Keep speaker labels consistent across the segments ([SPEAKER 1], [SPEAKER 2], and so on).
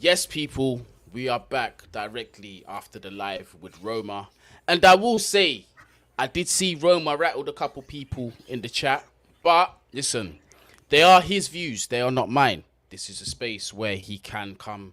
[SPEAKER 1] Yes, people, we are back directly after the live with Roma. And I will say, I did see Roma rattled a couple people in the chat. But listen, they are his views, they are not mine. This is a space where he can come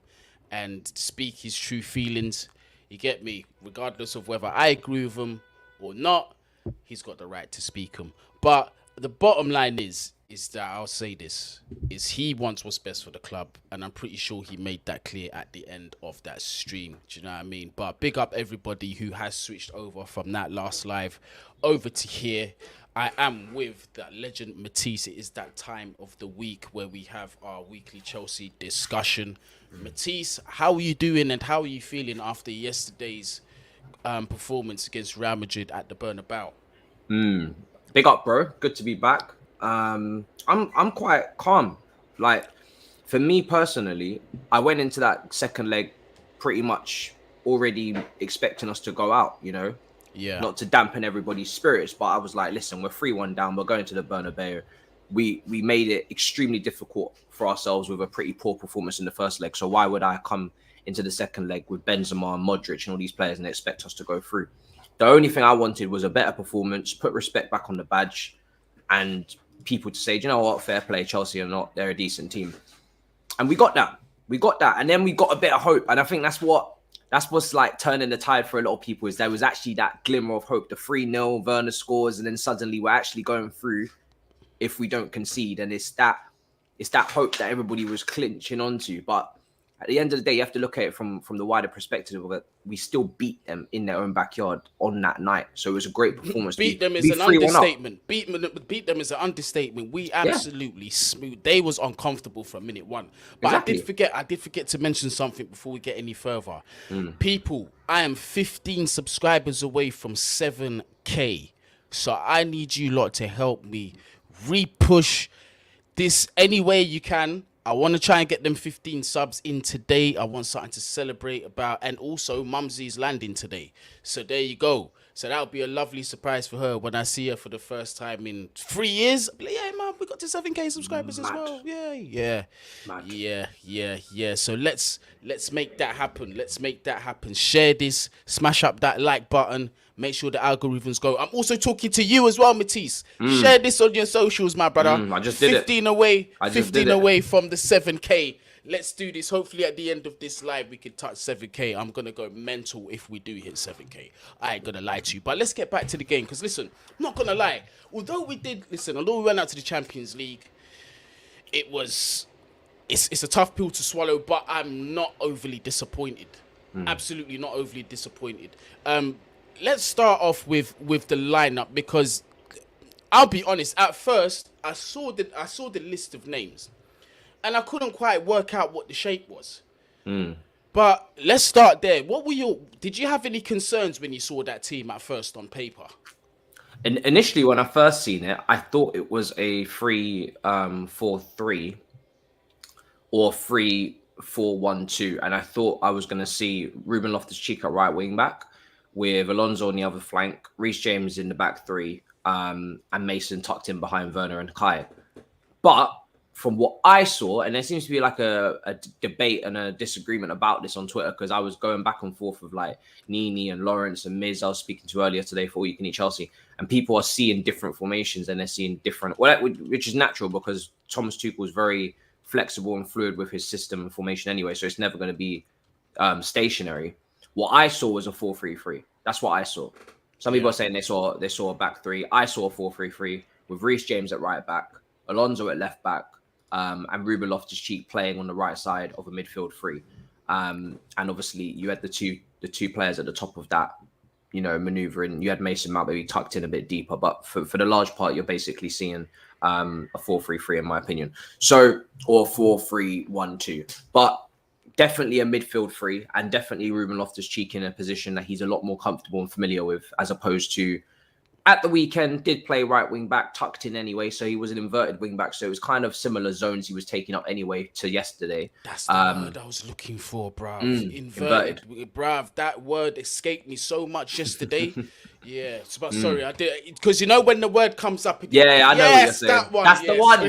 [SPEAKER 1] and speak his true feelings. You get me? Regardless of whether I agree with him or not, he's got the right to speak them. But the bottom line is that I'll say this, is he wants what's best for the club, and I'm pretty sure he made that clear at the end of that stream. Do you know what I mean? But big up everybody who has switched over from that last live over to here. I am with that legend Matisse. It is that time of the week where we have our weekly Chelsea discussion. Matisse, how are you doing and how are you feeling after yesterday's performance against Real Madrid at the Bernabeu?
[SPEAKER 2] Big up, bro. Good to be back. I'm quite calm. Like, for me personally, I went into that second leg pretty much already expecting us to go out, you know?
[SPEAKER 1] Yeah.
[SPEAKER 2] Not to dampen everybody's spirits, but I was like, listen, we're 3-1 down. We're going to the Bernabeu. We made it extremely difficult for ourselves with a pretty poor performance in the first leg. So why would I come into the second leg with Benzema and Modric and all these players and expect us to go through? The only thing I wanted was a better performance, put respect back on the badge, and people to say, do you know what, fair play, Chelsea are not, they're a decent team. And we got that. And then we got a bit of hope. And I think that's what's like turning the tide for a lot of people, is there was actually that glimmer of hope, the 3-0, Werner scores, and then suddenly we're actually going through if we don't concede. And it's that hope that everybody was clinching onto. But at the end of the day, you have to look at it from the wider perspective of it. We still beat them in their own backyard on that night. So it was a great performance.
[SPEAKER 1] Beat them is an understatement. Beat them is an understatement. We absolutely smooth. They was uncomfortable from minute one. But exactly. I did forget to mention something before we get any further. People, I am 15 subscribers away from 7K. So I need you lot to help me repush this any way you can. I want to try and get them 15 subs in today. I want something to celebrate about. And also, Mumsy's landing today. So there you go. So that'll be a lovely surprise for her when I see her for the first time in 3 years. Like, yeah, Mum, we got to 7K subscribers as well. Yeah. Yeah. So let's make that happen. Share this. Smash up that like button. Make sure the algorithms go. I'm also talking to you as well, Matisse. Share this on your socials, my brother.
[SPEAKER 2] I just did
[SPEAKER 1] 15 away. 15 away from the 7K. Let's do this. Hopefully at the end of this live, we can touch 7K. I'm going to go mental if we do hit 7K. I ain't going to lie to you. But let's get back to the game. Because listen, I'm not going to lie. Although we went out to the Champions League, it's a tough pill to swallow, but I'm not overly disappointed. Absolutely not overly disappointed. Let's start off with the lineup, because I'll be honest. At first, I saw the list of names, and I couldn't quite work out what the shape was. But let's start there. Did you have any concerns when you saw that team at first on paper?
[SPEAKER 2] Initially, when I first seen it, I thought it was a 3-4-3 or 3-4-1-2, and I thought I was going to see Ruben Loftus-Cheek at right wing back, with Alonso on the other flank, Reece James in the back three, and Mason tucked in behind Werner and Kai. But from what I saw, and there seems to be like a debate and a disagreement about this on Twitter, because I was going back and forth with like Nini and Lawrence and Miz I was speaking to earlier today for All You Can Eat Chelsea, and people are seeing different formations and they're seeing different, which is natural because Thomas Tuchel is very flexible and fluid with his system and formation anyway, so it's never going to be stationary. What I saw was a 4-3-3. That's what I saw. Some people are saying they saw a back three. I saw a 4-3-3 with Reece James at right back, Alonso at left back, and Ruben Loftus-Cheek playing on the right side of a midfield three. And obviously you had the two players at the top of that, you know, maneuvering. You had Mason Mount maybe tucked in a bit deeper, but for the large part, you're basically seeing a 4-3-3 in my opinion. So, or 4-3-1-2. But definitely a midfield three, and definitely Ruben Loftus-Cheek in a position that he's a lot more comfortable and familiar with, as opposed to at the weekend did play right wing back, tucked in anyway, so he was an inverted wing back, so it was kind of similar zones he was taking up anyway to yesterday.
[SPEAKER 1] That's the word I was looking for, bruv. Inverted. Bruv, that word escaped me so much yesterday. Yeah, but sorry, I did because you know when the word comes up again.
[SPEAKER 2] Yeah, I know what you're saying.
[SPEAKER 1] That one.
[SPEAKER 2] That's the one.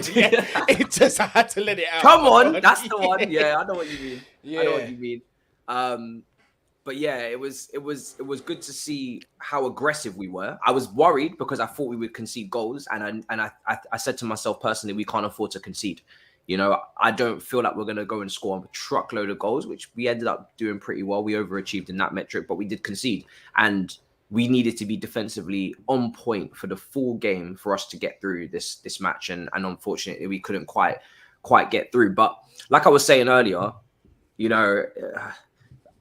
[SPEAKER 1] It just I had to let it out.
[SPEAKER 2] Come on, that's the one. Yeah, I know what you mean. I know what
[SPEAKER 1] Yeah.
[SPEAKER 2] you mean. But yeah, it was good to see how aggressive we were. I was worried because I thought we would concede goals, and I said to myself personally, we can't afford to concede. You know, I don't feel like we're going to go and score a truckload of goals, which we ended up doing pretty well. We overachieved in that metric, but we did concede, and we needed to be defensively on point for the full game for us to get through this match, and unfortunately, we couldn't quite get through. But like I was saying earlier, you know.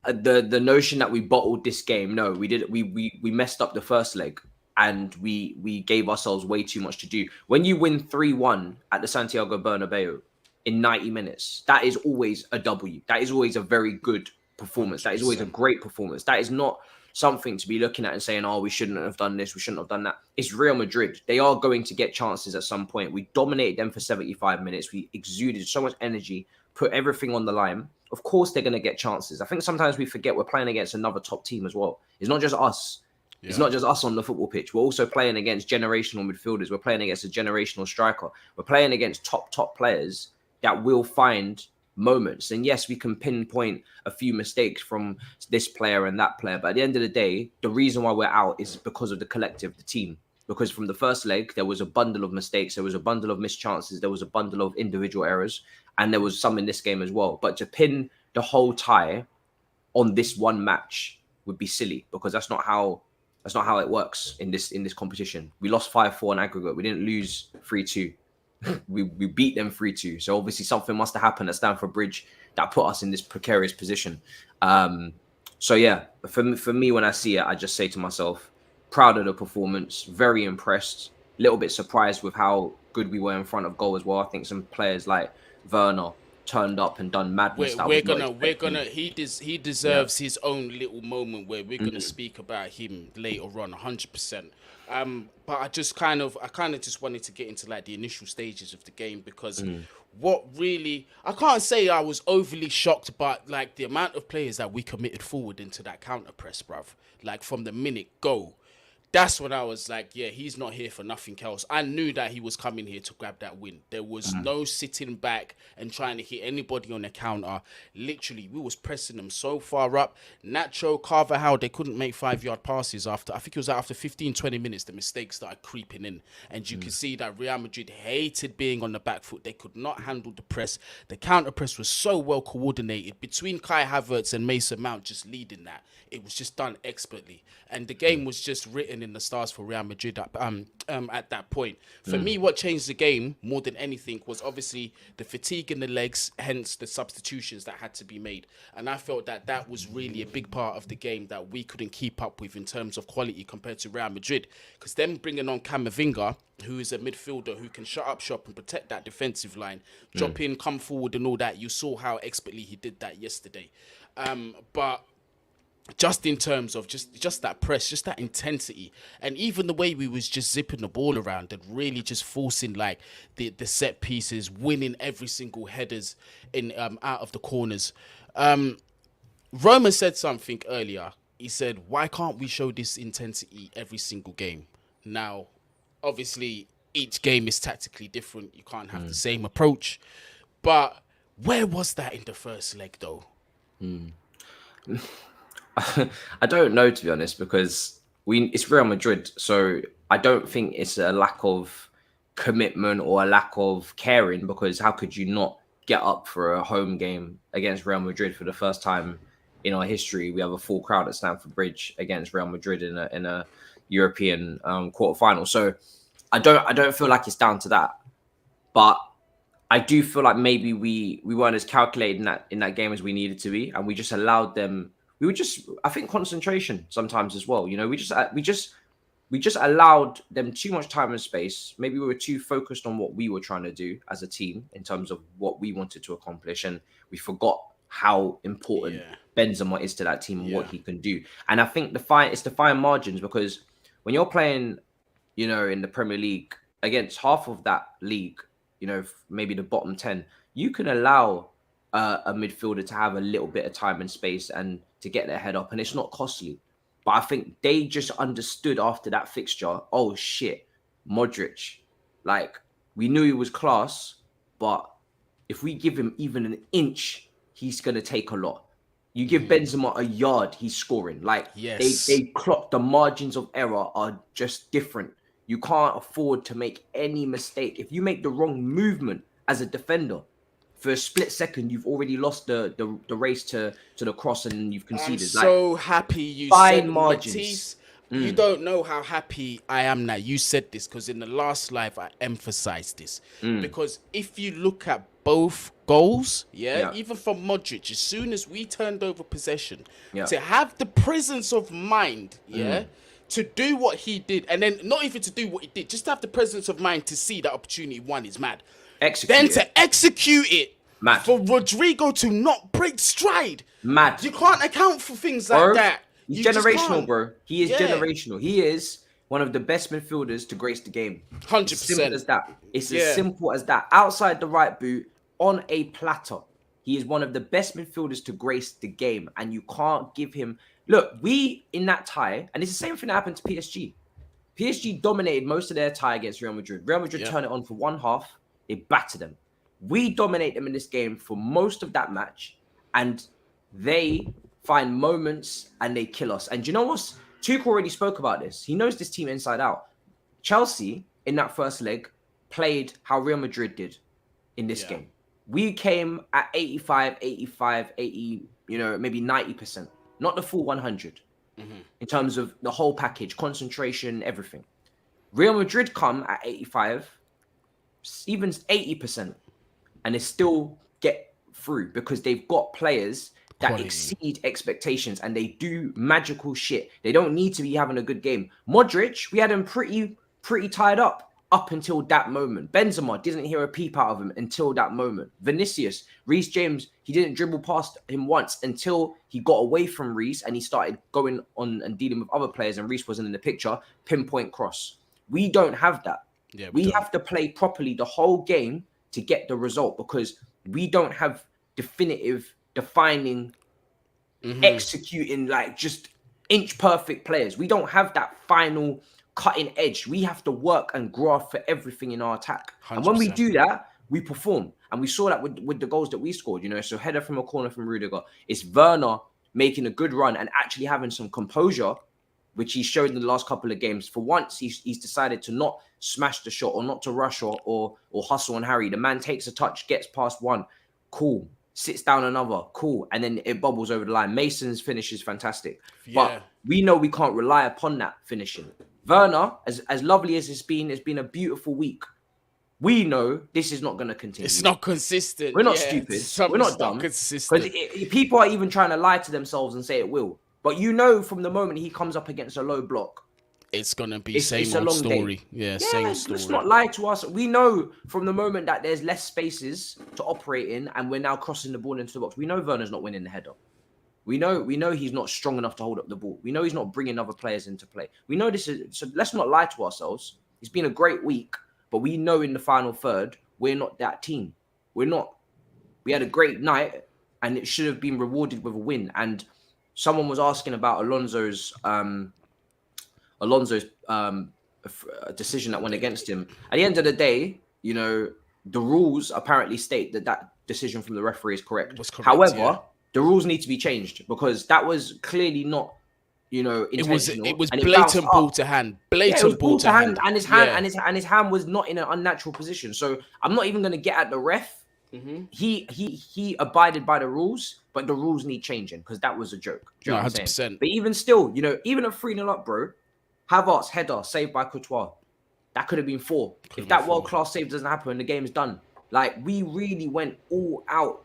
[SPEAKER 2] The notion that we bottled this game, no, we did. We messed up the first leg, and we gave ourselves way too much to do. When you win 3-1 at the Santiago Bernabeu in 90 minutes, that is always a W. That is always a very good performance. 100%. That is always a great performance. That is not something to be looking at and saying, oh, we shouldn't have done this, we shouldn't have done that. It's Real Madrid. They are going to get chances at some point. We dominated them for 75 minutes. We exuded so much energy, put everything on the line. Of course, they're going to get chances. I think sometimes we forget we're playing against another top team as well. It's not just us. Yeah. It's not just us on the football pitch. We're also playing against generational midfielders. We're playing against a generational striker. We're playing against top players that will find moments. And yes, we can pinpoint a few mistakes from this player and that player. But at the end of the day, the reason why we're out is because of the collective, the team. Because from the first leg, there was a bundle of mistakes. There was a bundle of missed chances. There was a bundle of individual errors. And there was some in this game as well. But to pin the whole tie on this one match would be silly, because that's not how it works in this competition. We lost 5-4 in aggregate. We didn't lose 3-2. we beat them 3-2. So obviously something must have happened at Stamford Bridge that put us in this precarious position. So yeah, for me, when I see it, I just say to myself, proud of the performance, very impressed, a little bit surprised with how good we were in front of goal as well. I think some players like Werner turned up and done madness.
[SPEAKER 1] He deserves his own little moment where we're gonna speak about him later on, 100%. But I kind of just wanted to get into like the initial stages of the game, because what really, I can't say I was overly shocked, but like the amount of players that we committed forward into that counter press, bruv, like from the minute go. That's when I was like, yeah, he's not here for nothing else. I knew that he was coming here to grab that win. There was no sitting back and trying to hit anybody on the counter. Literally, we was pressing them so far up. Nacho, Carvajal, they couldn't make 5-yard passes after, I think it was after 15, 20 minutes, the mistakes started creeping in. And you can see that Real Madrid hated being on the back foot. They could not handle the press. The counter press was so well coordinated between Kai Havertz and Mason Mount just leading that. It was just done expertly. And the game was just written in the stars for Real Madrid at that point. For me, what changed the game more than anything was obviously the fatigue in the legs, hence the substitutions that had to be made. And I felt that was really a big part of the game that we couldn't keep up with in terms of quality compared to Real Madrid. Because them bringing on Camavinga, who is a midfielder who can shut up shop and protect that defensive line, drop in, come forward and all that. You saw how expertly he did that yesterday. But just in terms of just that press, just that intensity, and even the way we was just zipping the ball around and really just forcing like the set pieces, winning every single headers in out of the corners. Roma said something earlier. He said, why can't we show this intensity every single game? Now, obviously, each game is tactically different. You can't have the same approach. But where was that in the first leg, though?
[SPEAKER 2] I don't know, to be honest, because it's Real Madrid, so I don't think it's a lack of commitment or a lack of caring, because how could you not get up for a home game against Real Madrid for the first time in our history? We have a full crowd at Stamford Bridge against Real Madrid in a European quarterfinal. So I don't feel like it's down to that, but I do feel like maybe we weren't as calculated in that game as we needed to be, and we just allowed them. We were just, I think, concentration sometimes as well. You know, we just allowed them too much time and space. Maybe we were too focused on what we were trying to do as a team in terms of what we wanted to accomplish, and we forgot how important Benzema is to that team and what he can do. And I think it's the fine margins, because when you're playing, you know, in the Premier League against half of that league, you know, maybe the bottom 10, you can allow a midfielder to have a little bit of time and space and to get their head up, and it's not costly. But I think they just understood after that fixture, oh shit, Modric, like we knew he was class, but if we give him even an inch, he's gonna take a lot. You give Benzema a yard, he's scoring. Like
[SPEAKER 1] Yes.
[SPEAKER 2] they clock the margins of error are just different. You can't afford to make any mistake. If you make the wrong movement as a defender, for a split second, you've already lost the race to the cross and you've
[SPEAKER 1] I'm
[SPEAKER 2] conceded.
[SPEAKER 1] so happy you
[SPEAKER 2] fine
[SPEAKER 1] said
[SPEAKER 2] margins.
[SPEAKER 1] Matisse. You don't know how happy I am that you said this, because in the last live I emphasized this. Because if you look at both goals, even from Modric, as soon as we turned over possession, to have the presence of mind, to do what he did, and then not even to do what he did, just to have the presence of mind to see that opportunity one is mad. Then to execute it,
[SPEAKER 2] mad.
[SPEAKER 1] For Rodrigo to not break stride,
[SPEAKER 2] mad.
[SPEAKER 1] You can't account for things like that.
[SPEAKER 2] He's generational, bro. He is generational. He is one of the best midfielders to grace the game.
[SPEAKER 1] 100%.
[SPEAKER 2] As simple as that. It's as simple as that. Outside the right boot, on a platter, he is one of the best midfielders to grace the game. And you can't give him... Look, we, in that tie, and it's the same thing that happened to PSG. PSG dominated most of their tie against Real Madrid. Real Madrid turned it on for one half. They battered them. We dominate them in this game for most of that match, and they find moments and they kill us. And you know what? Tuchel already spoke about this. He knows this team inside out. Chelsea, in that first leg, played how Real Madrid did in this game. We came at 85, 80, maybe 90%. Not the full 100 in terms of the whole package, concentration, everything. Real Madrid come at 85, even 80%, and they still get through because they've got players that exceed expectations and they do magical shit. They don't need to be having a good game. Modric, we had him pretty tied up until that moment. Benzema didn't hear a peep out of him until that moment. Vinicius, Reece James, he didn't dribble past him once until he got away from Reece and he started going on and dealing with other players and Reece wasn't in the picture. Pinpoint cross. We don't have that.
[SPEAKER 1] Yeah,
[SPEAKER 2] we have to play properly the whole game to get the result because we don't have definitive, defining, executing, like just inch perfect players. We don't have that final cutting edge. We have to work and graft for everything in our attack. 100%. And when we do that, we perform. And we saw that with the goals that we scored, So header from a corner from Rudiger. It's Werner making a good run and actually having some composure, which he showed in the last couple of games. For once, he's decided to not smash the shot or not to rush or hustle on Harry. The man takes a touch, gets past one, cool. Sits down another, cool. And then it bubbles over the line. Mason's finish is fantastic. But we know we can't rely upon that finishing. Werner, as lovely as it's been a beautiful week. We know this is not going to continue.
[SPEAKER 1] It's not consistent.
[SPEAKER 2] We're not stupid. We're not dumb. Because people are even trying to lie to themselves and say it will. But from the moment he comes up against a low block,
[SPEAKER 1] it's going to be same old story.
[SPEAKER 2] Day.
[SPEAKER 1] Yeah, same story.
[SPEAKER 2] Let's not lie to us. We know from the moment that there's less spaces to operate in and we're now crossing the ball into the box, we know Werner's not winning the header. We know he's not strong enough to hold up the ball. We know he's not bringing other players into play. We know this is... So let's not lie to ourselves. It's been a great week, but we know in the final third, we're not that team. We're not. We had a great night and it should have been rewarded with a win. And someone was asking about Alonso's decision that went against him. At the end of the day, the rules apparently state that decision from the referee is correct. However, the rules need to be changed because that was clearly not, intentional.
[SPEAKER 1] It was blatant ball to hand. Blatant ball to hand.
[SPEAKER 2] And his hand and his hand was not in an unnatural position. So I'm not even going to get at the ref. He abided by the rules, but the rules need changing because that was a joke. Do you know what I'm saying? But even still, even at 3-0 up, bro, Havertz header saved by Courtois. That could have been 4. If that world-class save doesn't happen, the game's done. Like, we really went all out.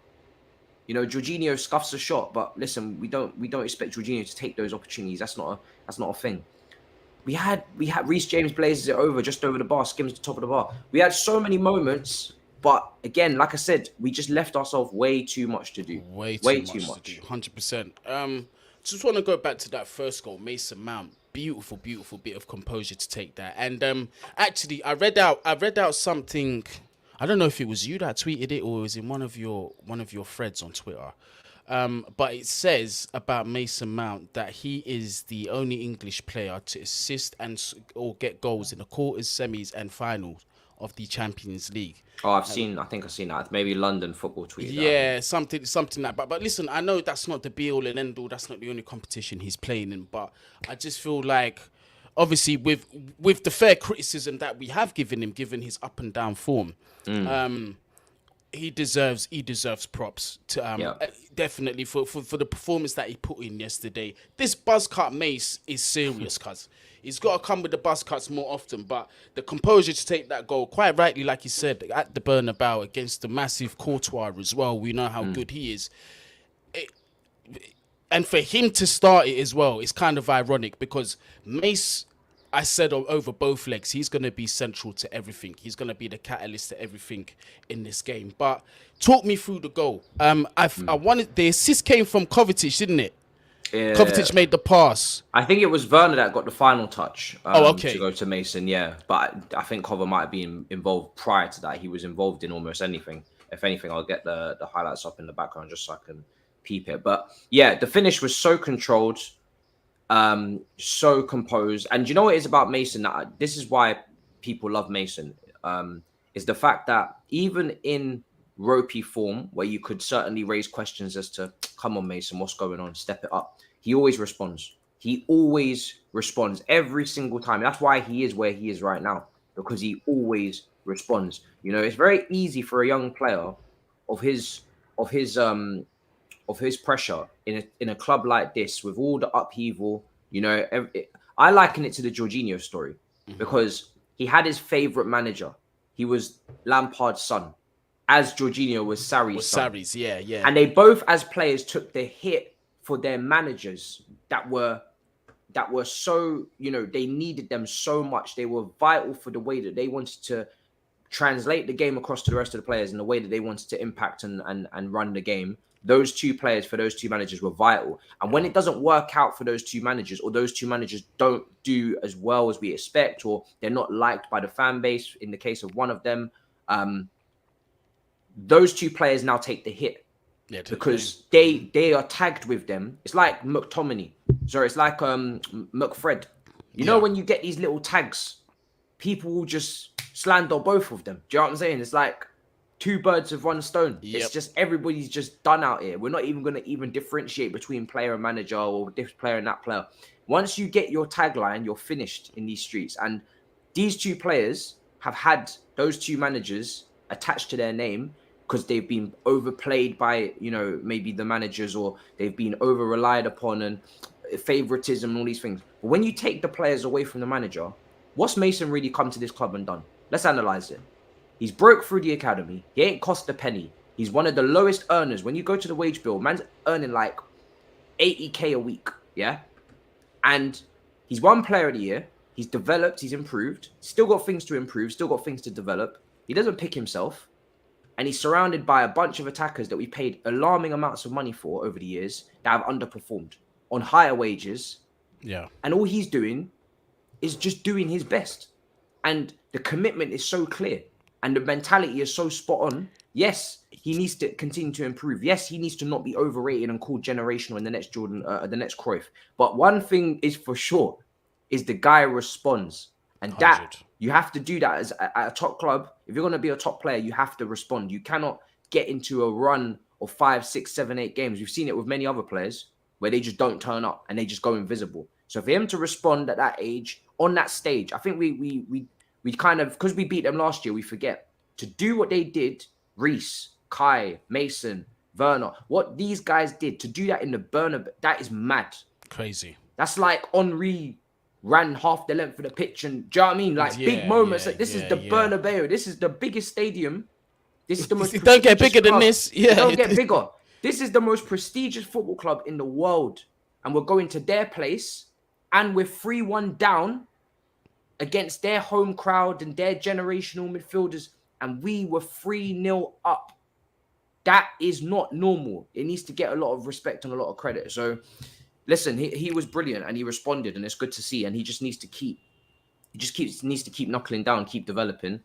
[SPEAKER 2] Jorginho scuffs a shot, but listen, we don't expect Jorginho to take those opportunities. That's not a thing. We had Reece James blazes it over, just over the bar, skims the top of the bar. We had so many moments, but again, like I said, we just left ourselves way too much to do. Way too much.
[SPEAKER 1] 100%. Just want to go back to that first goal, Mason Mount. Beautiful, beautiful bit of composure to take that. And actually, I read out something I don't know if it was you that tweeted it or it was in one of your threads on Twitter. But it says about Mason Mount that he is the only English player to assist or get goals in the quarters, semis, and finals of the Champions League.
[SPEAKER 2] Oh, I think I've seen that. Maybe London Football tweeted that, I think.
[SPEAKER 1] Yeah, something like. But listen, I know that's not the be all and end all. That's not the only competition he's playing in. But I just feel like, obviously, with the fair criticism that we have given him, given his up and down form, he deserves props to definitely for the performance that he put in yesterday. This buzz cut Mace is serious, cuz he's got to come with the buzz cuts more often. But the composure to take that goal, quite rightly, like you said, at the Bernabeu against the massive Courtois as well. We know how good he is. And for him to start it as well, it's kind of ironic because Mace, I said over both legs, he's going to be central to everything. He's going to be the catalyst to everything in this game. But talk me through the goal. I wanted the assist came from Kovacic, didn't it?
[SPEAKER 2] Yeah.
[SPEAKER 1] Kovacic made the pass.
[SPEAKER 2] I think it was Werner that got the final touch
[SPEAKER 1] okay.
[SPEAKER 2] to go to Mason, yeah. But I think Kova might have been involved prior to that. He was involved in almost anything. If anything, I'll get the highlights up in the background just so I can peep it. But yeah, the finish was so controlled, so composed. And you know what it is about Mason? This is why people love Mason, is the fact that even in ropey form, where you could certainly raise questions as to, come on, Mason, what's going on? Step it up. He always responds. He always responds every single time. That's why he is where he is right now, because he always responds. You know, it's very easy for a young player of his pressure in a club like this with all the upheaval. You know, I liken it to the Jorginho story because he had his favorite manager. He was Lampard's son, as Jorginho was Sarri's son.
[SPEAKER 1] Sarri's, yeah.
[SPEAKER 2] And they both, as players, took the hit for their managers that were so, you know, they needed them so much. They were vital for the way that they wanted to translate the game across to the rest of the players and the way that they wanted to impact and run the game. Those two players for those two managers were vital. And when it doesn't work out for those two managers, or those two managers don't do as well as we expect, or they're not liked by the fan base, in the case of one of them, those two players now take the hit because they are tagged with them. It's like McTominay. Sorry, it's like McFred. You know, when you get these little tags, people will just slander both of them. Do you know what I'm saying? It's like two birds with one stone.
[SPEAKER 1] Yep.
[SPEAKER 2] It's just everybody's just done out here. We're not even going to even differentiate between player and manager or this player and that player. Once you get your tagline, you're finished in these streets. And these two players have had those two managers attached to their name because they've been overplayed by, you know, maybe the managers, or they've been over relied upon and favoritism and all these things. But when you take the players away from the manager, what's Mason really come to this club and done? Let's analyze it. He's broke through the academy. He ain't cost a penny. He's one of the lowest earners. When you go to the wage bill, man's earning like 80k a week, yeah? And he's won player of the year. He's developed, he's improved. Still got things to improve, still got things to develop. He doesn't pick himself. And he's surrounded by a bunch of attackers that we paid alarming amounts of money for over the years that have underperformed on higher wages.
[SPEAKER 1] Yeah.
[SPEAKER 2] And all he's doing is just doing his best. And the commitment is so clear. And the mentality is so spot on. Yes, he needs to continue to improve. Yes, he needs to not be overrated and called generational in the next Jordan, the next Cruyff. But one thing is for sure, is the guy responds. And
[SPEAKER 1] 100.
[SPEAKER 2] that, you have to do that at a top club. If you're going to be a top player, you have to respond. You cannot get into a run of 5, 6, 7, 8 games. We've seen it with many other players where they just don't turn up and they just go invisible. So for him to respond at that age, on that stage, I think we kind of, because we beat them last year, we forget to do what they did. Reece, Kai, Mason, Werner, what these guys did, to do that in the Bernabeu, that is mad.
[SPEAKER 1] Crazy.
[SPEAKER 2] That's like Henry ran half the length of the pitch, and do you know what I mean? Like big moments. Like this is the Bernabeu. This is the biggest stadium. This is the most.
[SPEAKER 1] It don't get bigger
[SPEAKER 2] club.
[SPEAKER 1] than this. Yeah,
[SPEAKER 2] it don't get bigger. This is the most prestigious football club in the world, and we're going to their place, and we're 3-1 down against their home crowd and their generational midfielders, and we were 3-0 up. That is not normal. It needs to get a lot of respect and a lot of credit. So, listen, he was brilliant and he responded, and it's good to see. And he just needs to keep, needs to keep knuckling down, keep developing.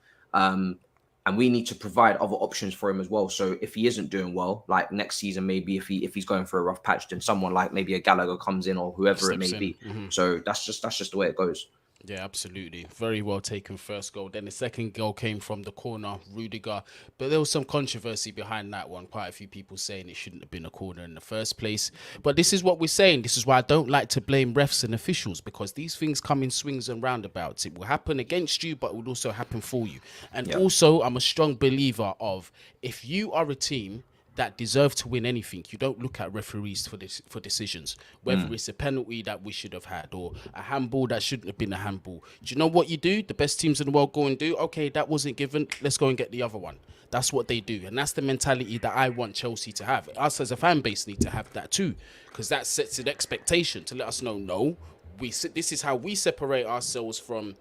[SPEAKER 2] And we need to provide other options for him as well. So if he isn't doing well, like next season, maybe if he's going for a rough patch, then someone like maybe a Gallagher comes in or whoever it may
[SPEAKER 1] Steps in.
[SPEAKER 2] be. So that's just the way it goes.
[SPEAKER 1] Yeah, absolutely. Very well taken first goal. Then the second goal came from the corner, Rudiger. But there was some controversy behind that one. Quite a few people saying it shouldn't have been a corner in the first place. But this is what we're saying. This is why I don't like to blame refs and officials, because these things come in swings and roundabouts. It will happen against you, but it will also happen for you. And also, I'm a strong believer of, if you are a team that deserve to win anything, you don't look at referees for decisions, whether it's a penalty that we should have had or a handball that shouldn't have been a handball. Do you know what you do? The best teams in the world go and do, okay, that wasn't given, let's go and get the other one. That's what they do, and that's the mentality that I want Chelsea to have. Us as a fan base need to have that too, because that sets an expectation to let us know, no, this is how we separate ourselves from,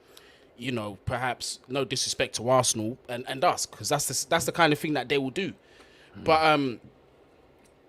[SPEAKER 1] you know, perhaps, no disrespect to Arsenal and us, because that's the kind of thing that they will do. But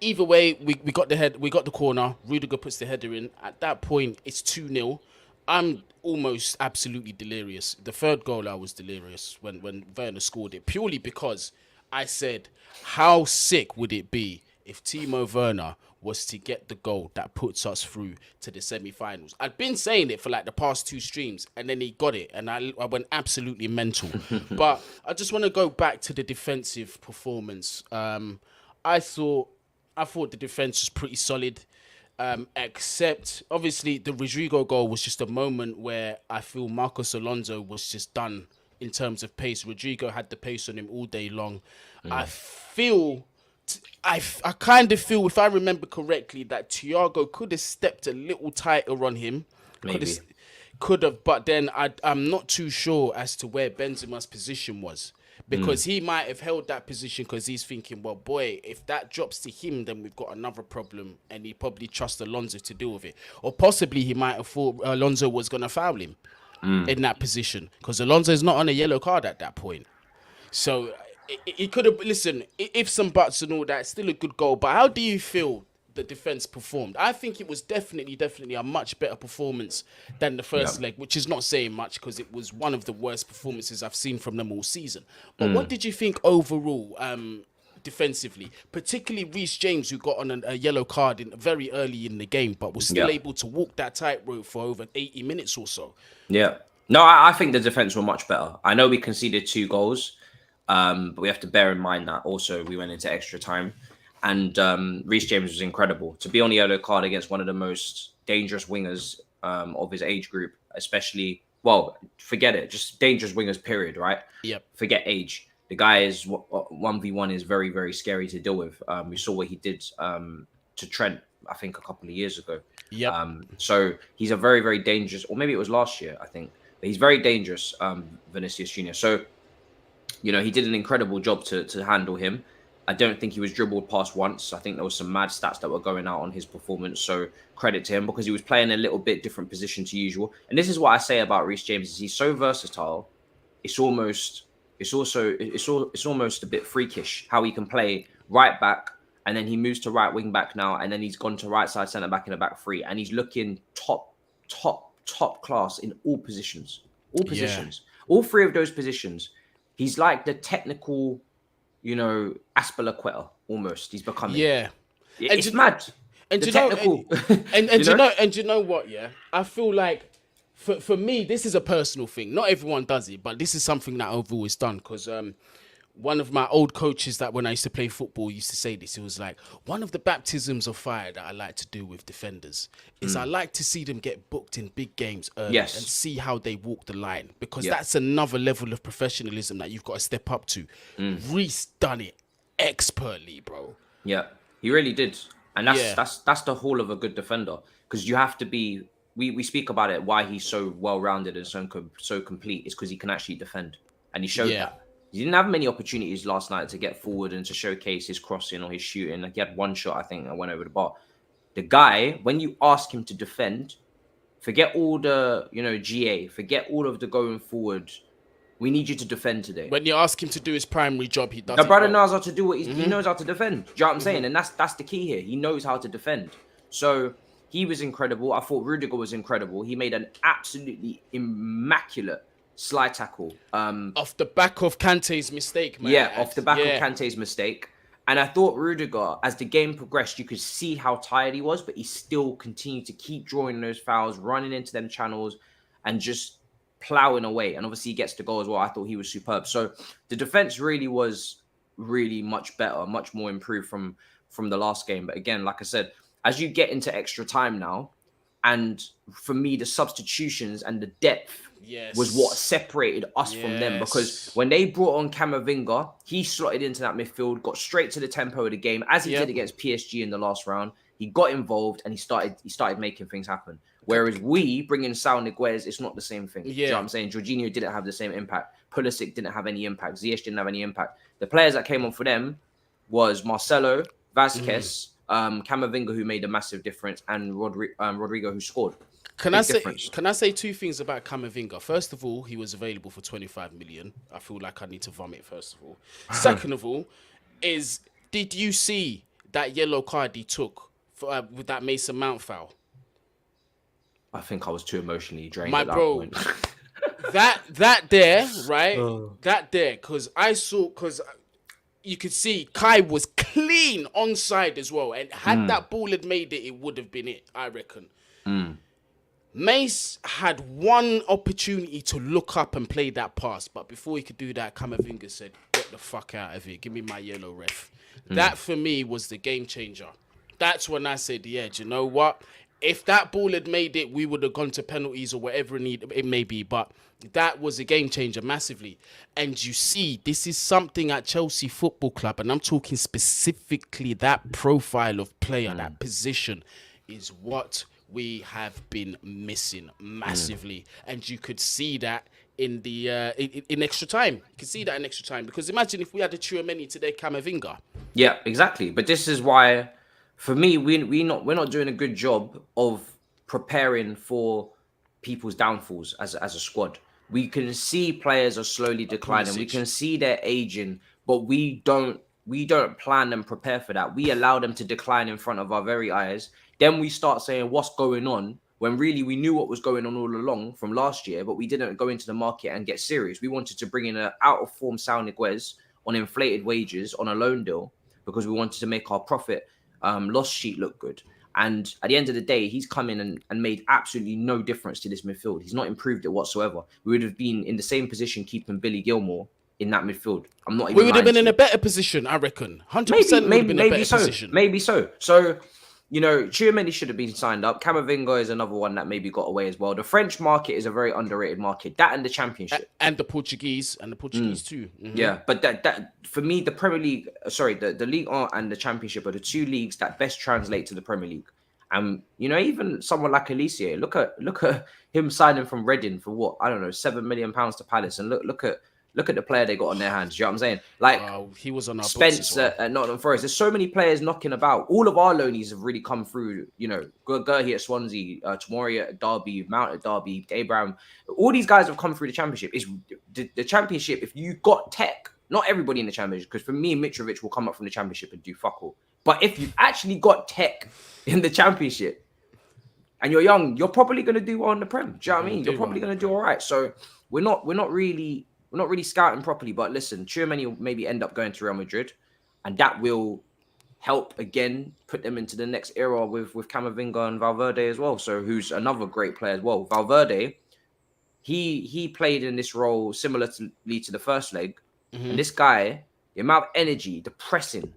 [SPEAKER 1] either way, we got the corner. Rudiger puts the header in. At that point, it's 2-0. I'm almost absolutely delirious. The third goal, I was delirious when Werner scored it, purely because I said, how sick would it be if Timo Werner was to get the goal that puts us through to the semi-finals? I'd been saying it for like the past 2 streams, and then he got it, and I went absolutely mental. But I just want to go back to the defensive performance. I thought the defense was pretty solid, except obviously the Rodrigo goal was just a moment where I feel Marcos Alonso was just done in terms of pace. Rodrigo had the pace on him all day long. I kind of feel, if I remember correctly, that Thiago could have stepped a little tighter on him.
[SPEAKER 2] Maybe.
[SPEAKER 1] Could have, but then I'm not too sure as to where Benzema's position was. Because he might have held that position because he's thinking, well, boy, if that drops to him, then we've got another problem. And he probably trusts Alonso to deal with it. Or possibly he might have thought Alonso was going to foul him in that position, because Alonso is not on a yellow card at that point. So he could have, listen, if some buts and all that, still a good goal. But how do you feel the defense performed? I think it was definitely a much better performance than the first leg, which is not saying much because it was one of the worst performances I've seen from them all season. But what did you think overall defensively, particularly Reece James, who got on a yellow card very early in the game, but was still able to walk that tightrope for over 80 minutes or so?
[SPEAKER 2] Yeah. No, I think the defense were much better. I know we conceded 2 goals, but we have to bear in mind that also we went into extra time. And Reece James was incredible. To be on the yellow card against one of the most dangerous wingers of his age group, especially, well, forget it, just dangerous wingers, period, right?
[SPEAKER 1] Yep.
[SPEAKER 2] Forget age. The guy is 1v1 is very, very scary to deal with. We saw what he did to Trent, I think, a couple of years ago.
[SPEAKER 1] Yep.
[SPEAKER 2] So he's a very, very dangerous, or maybe it was last year, I think. But he's very dangerous, Vinicius Jr. So, you know, he did an incredible job to handle him. I don't think he was dribbled past once. I think there was some mad stats that were going out on his performance. So credit to him, because he was playing a little bit different position to usual. And this is what I say about Reece James: is he's so versatile. It's almost a bit freakish how he can play right back, and then he moves to right wing back now, and then he's gone to right side centre back in the back 3, and he's looking top class in all positions. All 3 of those positions. He's like the technical, you know, Aspilicueta almost. He's becoming.
[SPEAKER 1] Yeah.
[SPEAKER 2] It's mad.
[SPEAKER 1] And
[SPEAKER 2] the technical.
[SPEAKER 1] You know what? Yeah, I feel like for me, this is a personal thing. Not everyone does it, but this is something that I've always done, because one of my old coaches that when I used to play football used to say this. It was like, one of the baptisms of fire that I like to do with defenders is I like to see them get booked in big games early and see how they walk the line, because that's another level of professionalism that you've got to step up to. Reece done it expertly, bro.
[SPEAKER 2] Yeah, he really did. And that's the whole of a good defender, because you have to be, we speak about it, why he's so well-rounded and so complete is because he can actually defend. And he showed that. He didn't have many opportunities last night to get forward and to showcase his crossing or his shooting. Like, he had one shot, I think, that went over the bar. The guy, when you ask him to defend, forget all the, you know, GA, forget all of the going forward. We need you to defend today.
[SPEAKER 1] When you ask him to do his primary job, he does.
[SPEAKER 2] The brother knows how to do what he knows how to defend. Do you know what I'm saying? And that's the key here. He knows how to defend. So he was incredible. I thought Rudiger was incredible. He made an absolutely immaculate slide tackle.
[SPEAKER 1] Off the back of Kante's mistake, man.
[SPEAKER 2] Yeah, off the back of Kante's mistake. And I thought Rudiger, as the game progressed, you could see how tired he was, but he still continued to keep drawing those fouls, running into them channels, and just plowing away. And obviously he gets the goal as well. I thought he was superb. So the defense really was really much better, much more improved from the last game. But again, like I said, as you get into extra time now, and for me, the substitutions and the depth was what separated us from them. Because when they brought on Camavinga, he slotted into that midfield, got straight to the tempo of the game, as he did against PSG in the last round. He got involved and he started making things happen. Whereas we bring in Saul Niguez, it's not the same thing. You know what I'm saying? Jorginho didn't have the same impact. Pulisic didn't have any impact. Ziyech didn't have any impact. The players that came on for them was Marcelo, Vazquez, Camavinga, who made a massive difference, and Rodrigo, who scored.
[SPEAKER 1] Can I say two things about Camavinga? First of all, he was available for 25 million. I feel like I need to vomit, first of all. Second of all, did you see that yellow card he took with that Mason Mount foul?
[SPEAKER 2] I think I was too emotionally drained
[SPEAKER 1] at that point. that there, right? That there, because you could see Kai was clean onside as well. And had that ball had made it, it would have been it, I reckon. Mace had one opportunity to look up and play that pass. But before he could do that, Camavinga said, get the fuck out of here. Give me my yellow, ref. That, for me, was the game changer. That's when I said, yeah, do you know what? If that ball had made it, we would have gone to penalties or whatever it may be. But that was a game changer massively. And you see, this is something at Chelsea Football Club, and I'm talking specifically that profile of player, that position, is what we have been missing massively. And you could see that in the in extra time. You can see that in extra time. Because imagine if we had a Tchouaméni today, Camavinga.
[SPEAKER 2] Yeah, exactly. But this is why, for me, we're not doing a good job of preparing for people's downfalls as a squad. We can see players are slowly declining. We can see they're aging, but we don't plan and prepare for that. We allow them to decline in front of our very eyes. Then we start saying what's going on, when really we knew what was going on all along from last year, but we didn't go into the market and get serious. We wanted to bring in an out of form Saul Niguez on inflated wages on a loan deal because we wanted to make our profit loss sheet look good. And at the end of the day, he's come in and made absolutely no difference to this midfield. He's not improved it whatsoever. We would have been in the same position keeping Billy Gilmore in that midfield. I'm not even
[SPEAKER 1] We would have been in a better position, I reckon. 100% maybe
[SPEAKER 2] so.
[SPEAKER 1] Position.
[SPEAKER 2] Maybe so. So, you know, Tchouaméni should have been signed up. Camavinga is another one that maybe got away as well. The French market is a very underrated market. That and the Championship.
[SPEAKER 1] And the Portuguese too. Mm-hmm.
[SPEAKER 2] Yeah, but that for me, the Premier League, the Ligue 1 and the Championship are the two leagues that best translate to the Premier League. And, you know, even someone like Alicia, look at him signing from Reading for what? I don't know, £7 million to Palace. And look at the player they got on their hands. You know what I'm saying? Like,
[SPEAKER 1] he was on our
[SPEAKER 2] Spence at Nottingham Forest. There's so many players knocking about. All of our loanies have really come through. You know, Gerhi at Swansea, Tomori at Derby, Mount at Derby, Abraham. All these guys have come through the Championship. It's the Championship. If you got tech, not everybody in the Championship, because for me, Mitrovic will come up from the Championship and do fuck all. But if you've actually got tech in the Championship and you're young, you're probably going to do well in the Prem. Do you know what I mean? You're probably going to do all right. So we're not really scouting properly. But listen, Tchouaméni will maybe end up going to Real Madrid, and that will help again put them into the next era with Camavinga and Valverde as well. So who's another great player as well. Valverde, he played in this role similarly to the first leg, and this guy, the amount of energy, the pressing.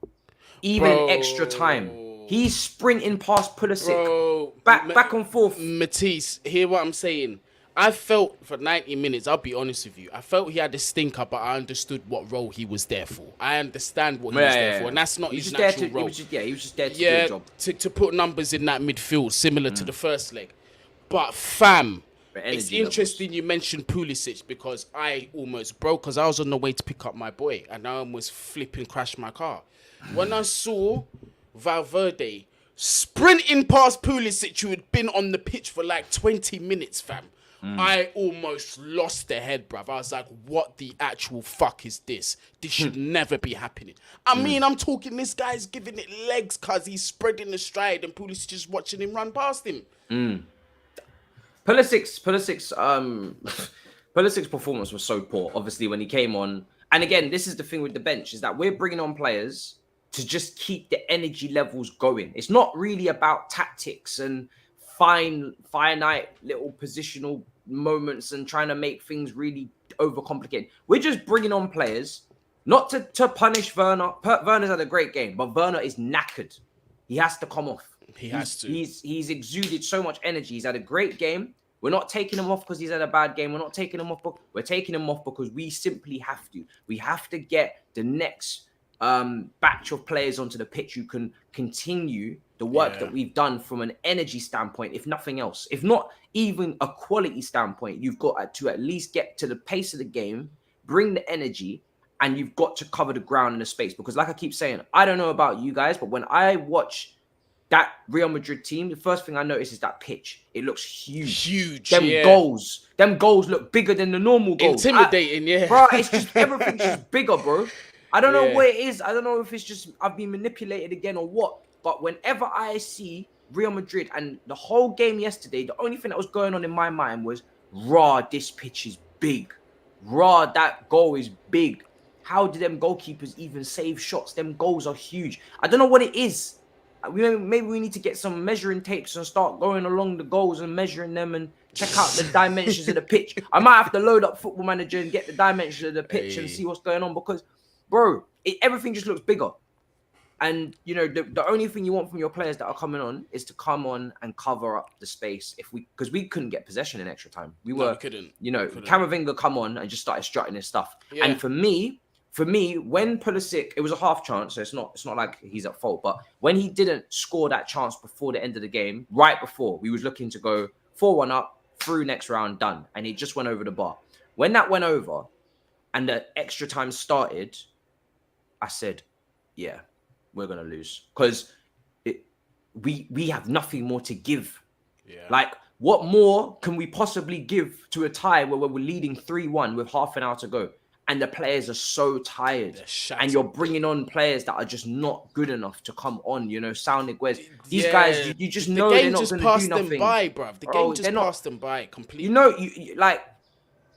[SPEAKER 2] Even extra time. He's sprinting past Pulisic. Back and forth.
[SPEAKER 1] Matisse, hear what I'm saying? I felt for 90 minutes, I'll be honest with you, I felt he had a stinker, but I understood what role he was there for. I understand what he was there for, and that's not his natural role.
[SPEAKER 2] He was just there to do a job.
[SPEAKER 1] To put numbers in that midfield, similar to the first leg. But fam, it's interesting you mentioned Pulisic, because I almost broke, because I was on the way to pick up my boy, and I almost flipping crashed my car. When I saw Valverde sprinting past Pulisic, who had been on the pitch for like 20 minutes, fam, I almost lost the head, bruv. I was like, what the actual fuck is this? This should never be happening. I mean, I'm talking, this guy's giving it legs because he's spreading the stride and Pulisic just watching him run past him.
[SPEAKER 2] Pulisic's Pulisic's performance was so poor, obviously, when he came on. And again, this is the thing with the bench, is that we're bringing on players to just keep the energy levels going. It's not really about tactics and finite little positional moments and trying to make things really overcomplicated. We're just bringing on players, not to punish Werner. Werner's had a great game, but Werner is knackered. He has to come off.
[SPEAKER 1] He has to.
[SPEAKER 2] He's exuded so much energy. He's had a great game. We're not taking him off because he's had a bad game. We're not taking him off. We're taking him off because we simply have to. We have to get the next batch of players onto the pitch who can continue the work that we've done from an energy standpoint, if nothing else. If not even a quality standpoint, you've got to at least get to the pace of the game, bring the energy, and you've got to cover the ground in the space. Because like I keep saying, I don't know about you guys, but when I watch that Real Madrid team, the first thing I notice is that pitch. It looks huge. Them goals look bigger than the normal goals.
[SPEAKER 1] Intimidating,
[SPEAKER 2] Bro, it's just, everything's just bigger, bro. I don't know what it is. I don't know if it's just I've been manipulated again or what. But whenever I see Real Madrid, and the whole game yesterday, the only thing that was going on in my mind was, this pitch is big. That goal is big. How do them goalkeepers even save shots? Them goals are huge. I don't know what it is. Maybe we need to get some measuring tapes and start going along the goals and measuring them and check out the dimensions of the pitch. I might have to load up Football Manager and get the dimensions of the pitch and see what's going on, because, bro, everything just looks bigger. And, you know, the only thing you want from your players that are coming on is to come on and cover up the space. Because we couldn't get possession in extra time. We couldn't. You know, Camavinga come on and just started strutting his stuff. Yeah. And for me, when Pulisic, it was a half chance, so it's not like he's at fault. But when he didn't score that chance before the end of the game, right before, we was looking to go 4-1 up, through next round, done. And he just went over the bar. When that went over and the extra time started, I said, yeah, we're going to lose. Because we have nothing more to give. Yeah. Like, what more can we possibly give to a tie where we're leading 3-1 with half an hour to go? And the players are so tired. And you're bringing on players that are just not good enough to come on, you know, sounding Niguez. These guys, you just know they're not going to do nothing.
[SPEAKER 1] The game just passed them by, bruv. The game just passed them by completely.
[SPEAKER 2] You know, you like,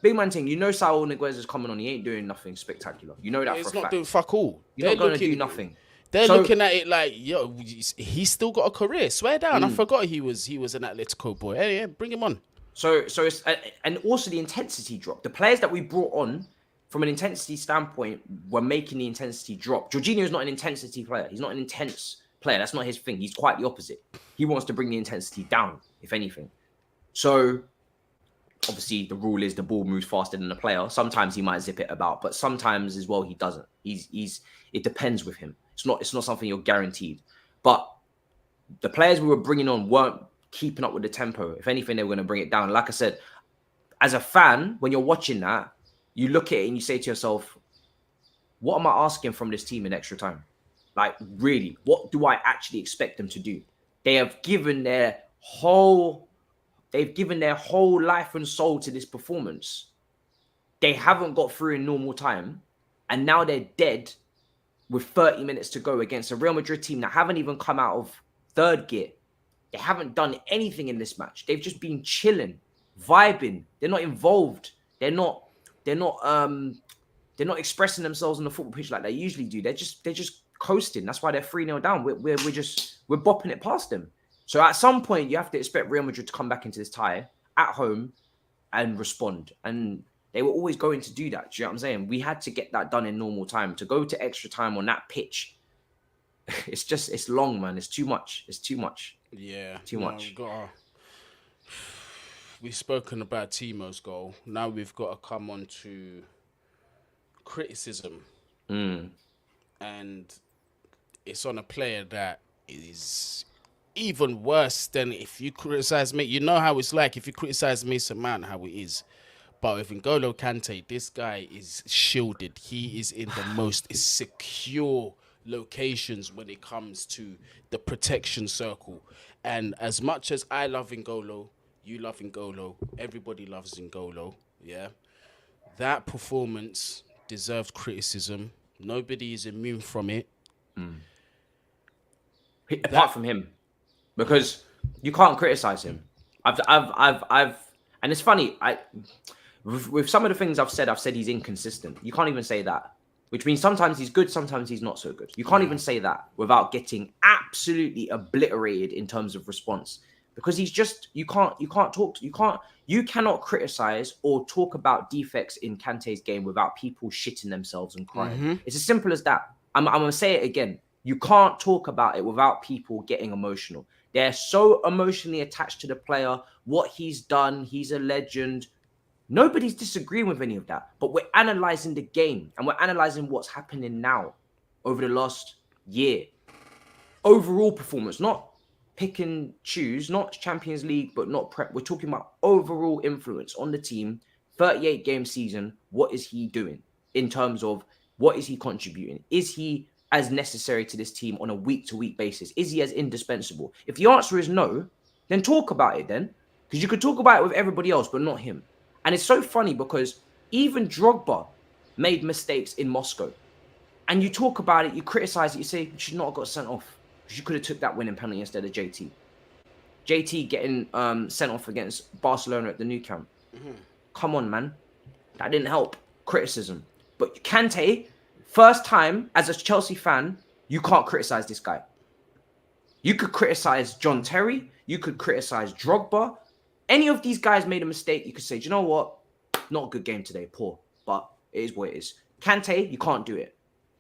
[SPEAKER 2] big man thing, you know Saul Niguez is coming on. He ain't doing nothing spectacular. You know that for a fact.
[SPEAKER 1] He's not doing fuck all.
[SPEAKER 2] You're not going to do nothing.
[SPEAKER 1] They're looking at it like, yo, he's still got a career. Swear down. I forgot he was an Atletico boy. Hey, bring him on.
[SPEAKER 2] So it's, and also the intensity drop. The players that we brought on, from an intensity standpoint, we're making the intensity drop. Jorginho is not an intensity player. He's not an intense player. That's not his thing. He's quite the opposite. He wants to bring the intensity down, if anything. So, obviously, the rule is the ball moves faster than the player. Sometimes he might zip it about, but sometimes as well he doesn't. It depends with him. It's not something you're guaranteed. But the players we were bringing on weren't keeping up with the tempo. If anything, they were going to bring it down. Like I said, as a fan, when you're watching that, you look at it and you say to yourself, what am I asking from this team in extra time? Like, really, what do I actually expect them to do? They have given their whole life and soul to this performance. They haven't got through in normal time. And now they're dead with 30 minutes to go against a Real Madrid team that haven't even come out of third gear. They haven't done anything in this match. They've just been chilling, vibing. They're not involved. They're not expressing themselves on the football pitch like they usually do. They're just coasting. That's why they're 3-0 down. We're bopping it past them. So at some point you have to expect Real Madrid to come back into this tie at home and respond. And they were always going to do that. Do you know what I'm saying? We had to get that done in normal time. To go to extra time on that pitch, it's long, man. It's too much.
[SPEAKER 1] Yeah.
[SPEAKER 2] Too much.
[SPEAKER 1] We've spoken about Timo's goal. Now we've got to come on to criticism. And it's on a player that is even worse than if you criticize me. You know how it's like if you criticize Mason Mount, how it is. But with N'Golo Kante, this guy is shielded. He is in the most secure locations when it comes to the protection circle. And as much as I love N'Golo, you love N'Golo, everybody loves N'Golo, yeah? That performance deserved criticism. Nobody is immune from it.
[SPEAKER 2] Apart from him. Because you can't criticize him. I've and it's funny, with some of the things I've said he's inconsistent. You can't even say that, which means sometimes he's good, sometimes he's not so good. You can't even say that without getting absolutely obliterated in terms of response, because he's just you cannot criticize or talk about defects in Kante's game without people shitting themselves and crying. It's as simple as that. I'm gonna say it again. You can't talk about it without people getting emotional. They're so emotionally attached to the player, what he's done. He's a legend. Nobody's disagreeing with any of that, but we're analyzing the game and we're analyzing what's happening now over the last year. Overall performance, not pick and choose, not Champions League, but not prep. We're talking about overall influence on the team. 38 game season. What is he doing in terms of what is he contributing? Is he as necessary to this team on a week-to-week basis? Is he as indispensable? If the answer is no, then talk about it then. Because you could talk about it with everybody else, but not him. And it's so funny because even Drogba made mistakes in Moscow. And you talk about it, you criticize it, you say, you should not have got sent off. Because you could have took that winning penalty instead of JT. JT getting sent off against Barcelona at the Nou Camp. Come on, man. That didn't help. Criticism. But Kante, first time as a Chelsea fan, you can't criticize this guy. You could criticize John Terry. You could criticize Drogba. Any of these guys made a mistake. You could say, do you know what? Not a good game today. Poor. But it is what it is. Kante, you can't do it.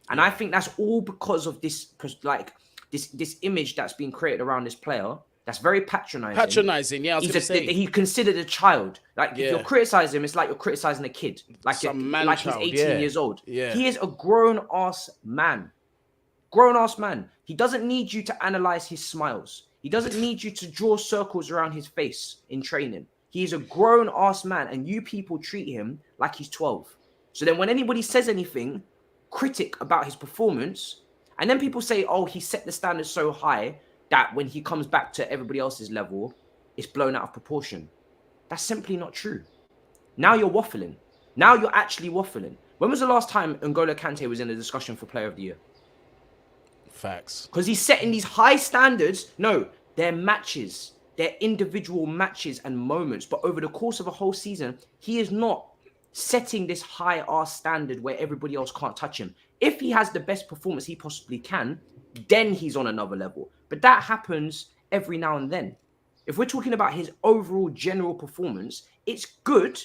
[SPEAKER 2] And I think that's all because of this, like, this image that's been created around this player. That's very patronizing.
[SPEAKER 1] Patronizing, yeah.
[SPEAKER 2] He's considered a child. Like, if you're criticizing him, it's like you're criticizing a kid. Like, he's 18 years old.
[SPEAKER 1] Yeah.
[SPEAKER 2] He is a grown-ass man. Grown-ass man. He doesn't need you to analyze his smiles. He doesn't need you to draw circles around his face in training. He is a grown-ass man, and you people treat him like he's 12. So then when anybody says anything critic about his performance, and then people say, oh, he set the standards so high that when he comes back to everybody else's level, it's blown out of proportion. That's simply not true. Now you're waffling. Now you're actually waffling. When was the last time N'Golo Kante was in a discussion for Player of the Year?
[SPEAKER 1] Facts.
[SPEAKER 2] Because he's setting these high standards. No, they're matches. They're individual matches and moments. But over the course of a whole season, he is not setting this high ass standard where everybody else can't touch him. If he has the best performance he possibly can, then he's on another level. But that happens every now and then. If we're talking about his overall general performance, it's good,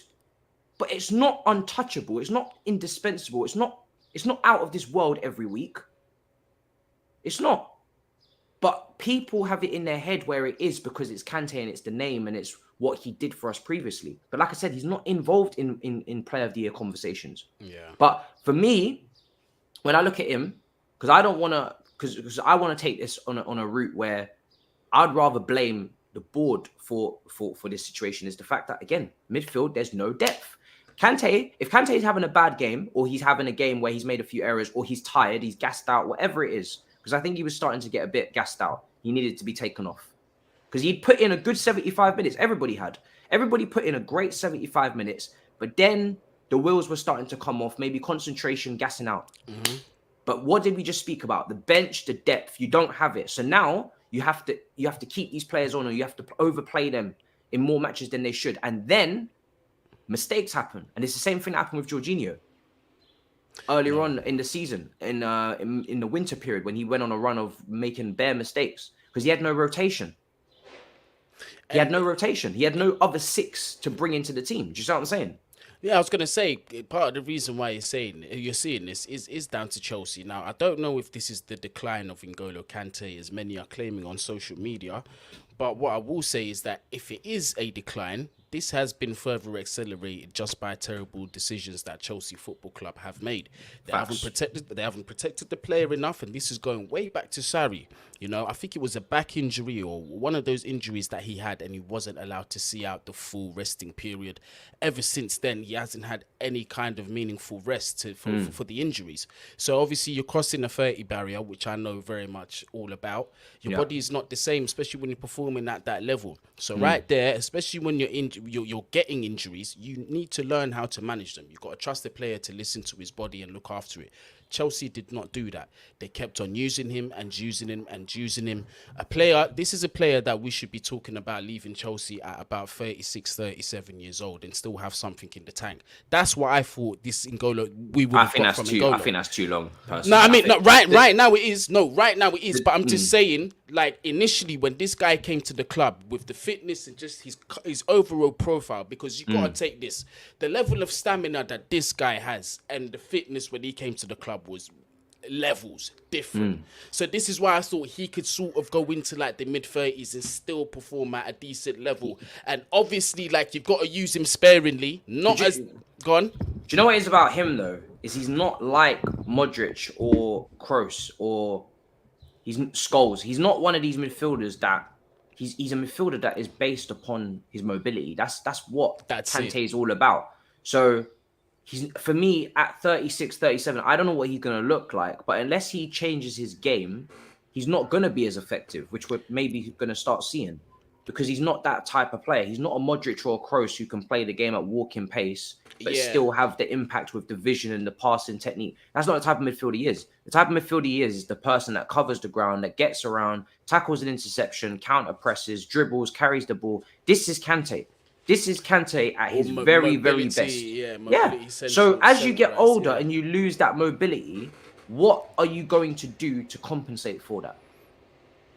[SPEAKER 2] but it's not untouchable. It's not indispensable. It's not out of this world every week. It's not. But people have it in their head where it is because it's Kante and it's the name and it's what he did for us previously. But like I said, he's not involved in Player of the Year conversations. Yeah. But for me, when I look at him, because I don't want to, because I want to take this on a route where I'd rather blame the board for this situation, is the fact that, again, midfield, there's no depth. Kante, if Kante is having a bad game, or he's having a game where he's made a few errors, or he's tired, he's gassed out, whatever it is, because I think he was starting to get a bit gassed out. He needed to be taken off. Because he'd put in a good 75 minutes. Everybody had. Everybody put in a great 75 minutes. But then the wheels were starting to come off. Maybe concentration, gassing out. Mm-hmm. But what did we just speak about? The bench, the depth. You don't have it. So now you have to keep these players on, or you have to overplay them in more matches than they should. And then mistakes happen. And it's the same thing that happened with Jorginho earlier on in the season, in the winter period, when he went on a run of making bare mistakes because he had no rotation. He had no rotation. He had no other six to bring into the team. Do you see what I'm saying?
[SPEAKER 1] Yeah, I was gonna say part of the reason why you're seeing this is down to Chelsea. Now, I don't know if this is the decline of N'Golo Kante, as many are claiming on social media, but what I will say is that if it is a decline, this has been further accelerated just by terrible decisions that Chelsea Football Club have made. They haven't protected the player enough, and this is going way back to Sarri. You know, I think it was a back injury or one of those injuries that he had, and he wasn't allowed to see out the full resting period. Ever since then, he hasn't had any kind of meaningful rest for the injuries. So obviously you're crossing the 30 barrier, which I know very much all about. Your body is not the same, especially when you're performing at that level. So right there, especially when you're getting injuries, you need to learn how to manage them. You've got to trust the player to listen to his body and look after it. Chelsea did not do that. They kept on using him and using him and using him. This is a player that we should be talking about leaving Chelsea at about 36, 37 years old and still have something in the tank. That's what I thought this N'Golo, we would have got from N'Golo.
[SPEAKER 2] I think that's too long, personally.
[SPEAKER 1] No, I mean, right now it is. No, right now it is. But I'm just saying, like, initially when this guy came to the club with the fitness and just his overall profile, because you got to take this, the level of stamina that this guy has and the fitness when he came to the club was levels different. So this is why I thought he could sort of go into like the mid-30s and still perform at a decent level. And obviously, like, you've got to use him sparingly, go on.
[SPEAKER 2] Do you know what it is about him though? Is he's not like Modric or Kroos or he's Scholes. He's not one of these midfielders that he's a midfielder that is based upon his mobility. That's what Kante is all about. So for me, at 36, 37, I don't know what he's going to look like, but unless he changes his game, he's not going to be as effective, which we're maybe going to start seeing, because he's not that type of player. He's not a Modric or a Kroos who can play the game at walking pace, but still have the impact with the vision and the passing technique. That's not the type of midfielder he is. The type of midfielder he is the person that covers the ground, that gets around, tackles an interception, counter presses, dribbles, carries the ball. This is Kante. This is Kante at his very, very best. So as you get older and you lose that mobility, what are you going to do to compensate for that?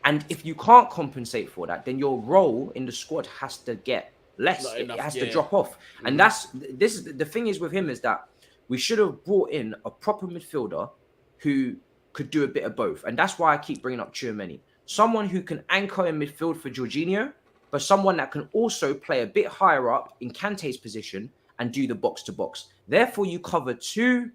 [SPEAKER 2] And if you can't compensate for that, then your role in the squad has to get less. It has to drop off. And the thing is with him is that we should have brought in a proper midfielder who could do a bit of both. And that's why I keep bringing up Tchouaméni. Someone who can anchor in midfield for Jorginho, but someone that can also play a bit higher up in Kante's position and do the box to box. Therefore, you cover two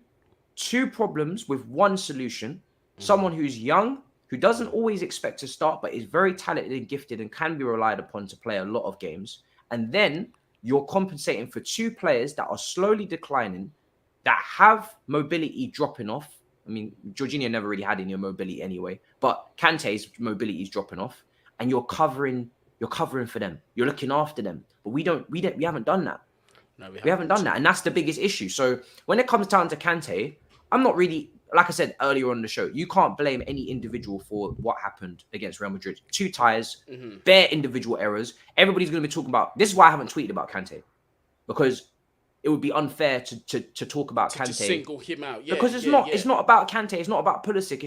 [SPEAKER 2] problems with one solution. Someone who's young, who doesn't always expect to start, but is very talented and gifted and can be relied upon to play a lot of games. And then you're compensating for two players that are slowly declining, that have mobility dropping off. I mean, Jorginho never really had any mobility anyway, but Kante's mobility is dropping off, and you're covering for them. You're looking after them. But we haven't done that. No, we haven't done that. And that's the biggest issue. So when it comes down to Kante, I'm not really, like I said earlier on the show, you can't blame any individual for what happened against Real Madrid. 2 ties, bare individual errors. Everybody's going to be talking about, this is why I haven't tweeted about Kante. Because it would be unfair to talk about Kante. To
[SPEAKER 1] single him out. Yeah,
[SPEAKER 2] because it's not about Kante. It's not about Pulisic.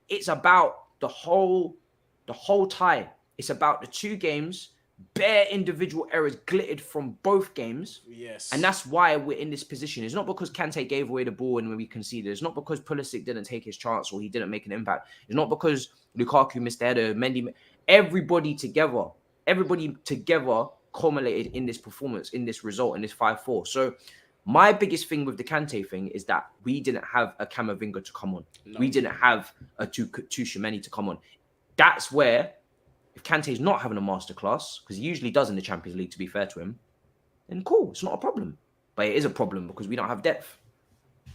[SPEAKER 2] It's about the whole tie. It's about the 2 games, bare individual errors glittered from both games.
[SPEAKER 1] Yes.
[SPEAKER 2] And that's why we're in this position. It's not because Kante gave away the ball and when we conceded. It's not because Pulisic didn't take his chance or he didn't make an impact. It's not because Lukaku missed the header, Mendy. Everybody together culminated in this performance, in this result, in this 5-4. So my biggest thing with the Kante thing is that we didn't have a Camavinga to come on. No. We didn't have a Tchouaméni to come on. That's where, if Kante's not having a masterclass, because he usually does in the Champions League, to be fair to him, then cool, it's not a problem. But it is a problem because we don't have depth.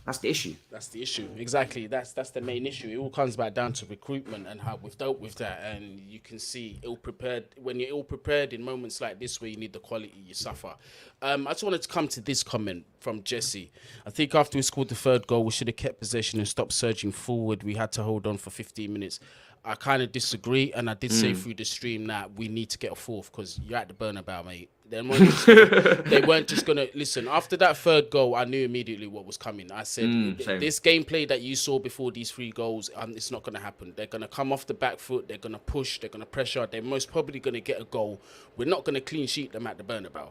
[SPEAKER 2] That's the issue.
[SPEAKER 1] That's the issue. Exactly. That's the main issue. It all comes back down to recruitment and how we've dealt with that. And you can see ill-prepared. When you're ill-prepared in moments like this where you need the quality, you suffer. I just wanted to come to this comment from Jesse. I think after we scored the 3rd goal, we should have kept possession and stopped surging forward. We had to hold on for 15 minutes. I kind of disagree, and I did say through the stream that we need to get a 4th because you're at the Bernabeu, mate. They weren't just going to... Listen, after that 3rd goal, I knew immediately what was coming. I said, this gameplay that you saw before these 3 goals, it's not going to happen. They're going to come off the back foot. They're going to push. They're going to pressure. They're most probably going to get a goal. We're not going to clean sheet them at the Bernabeu.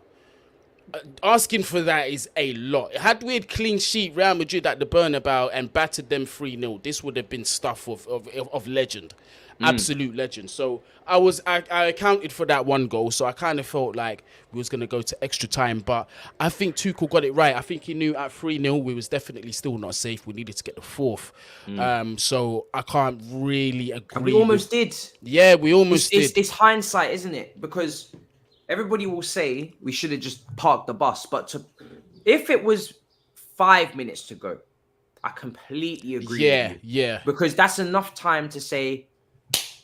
[SPEAKER 1] Asking for that is a lot. Had we had clean sheet Real Madrid at the Bernabeu and battered them 3-0, this would have been stuff of legend. Absolute legend. So I accounted for that 1 goal, so I kind of felt like we was going to go to extra time, but I think Tuchel got it right. I think he knew at 3-0 we was definitely still not safe. We needed to get the 4th. So I can't really agree.
[SPEAKER 2] And we almost did.
[SPEAKER 1] Yeah, we almost did.
[SPEAKER 2] It's hindsight, isn't it? Because everybody will say we should have just parked the bus, but if it was 5 minutes to go, I completely agree with you.
[SPEAKER 1] Yeah.
[SPEAKER 2] Because that's enough time to say,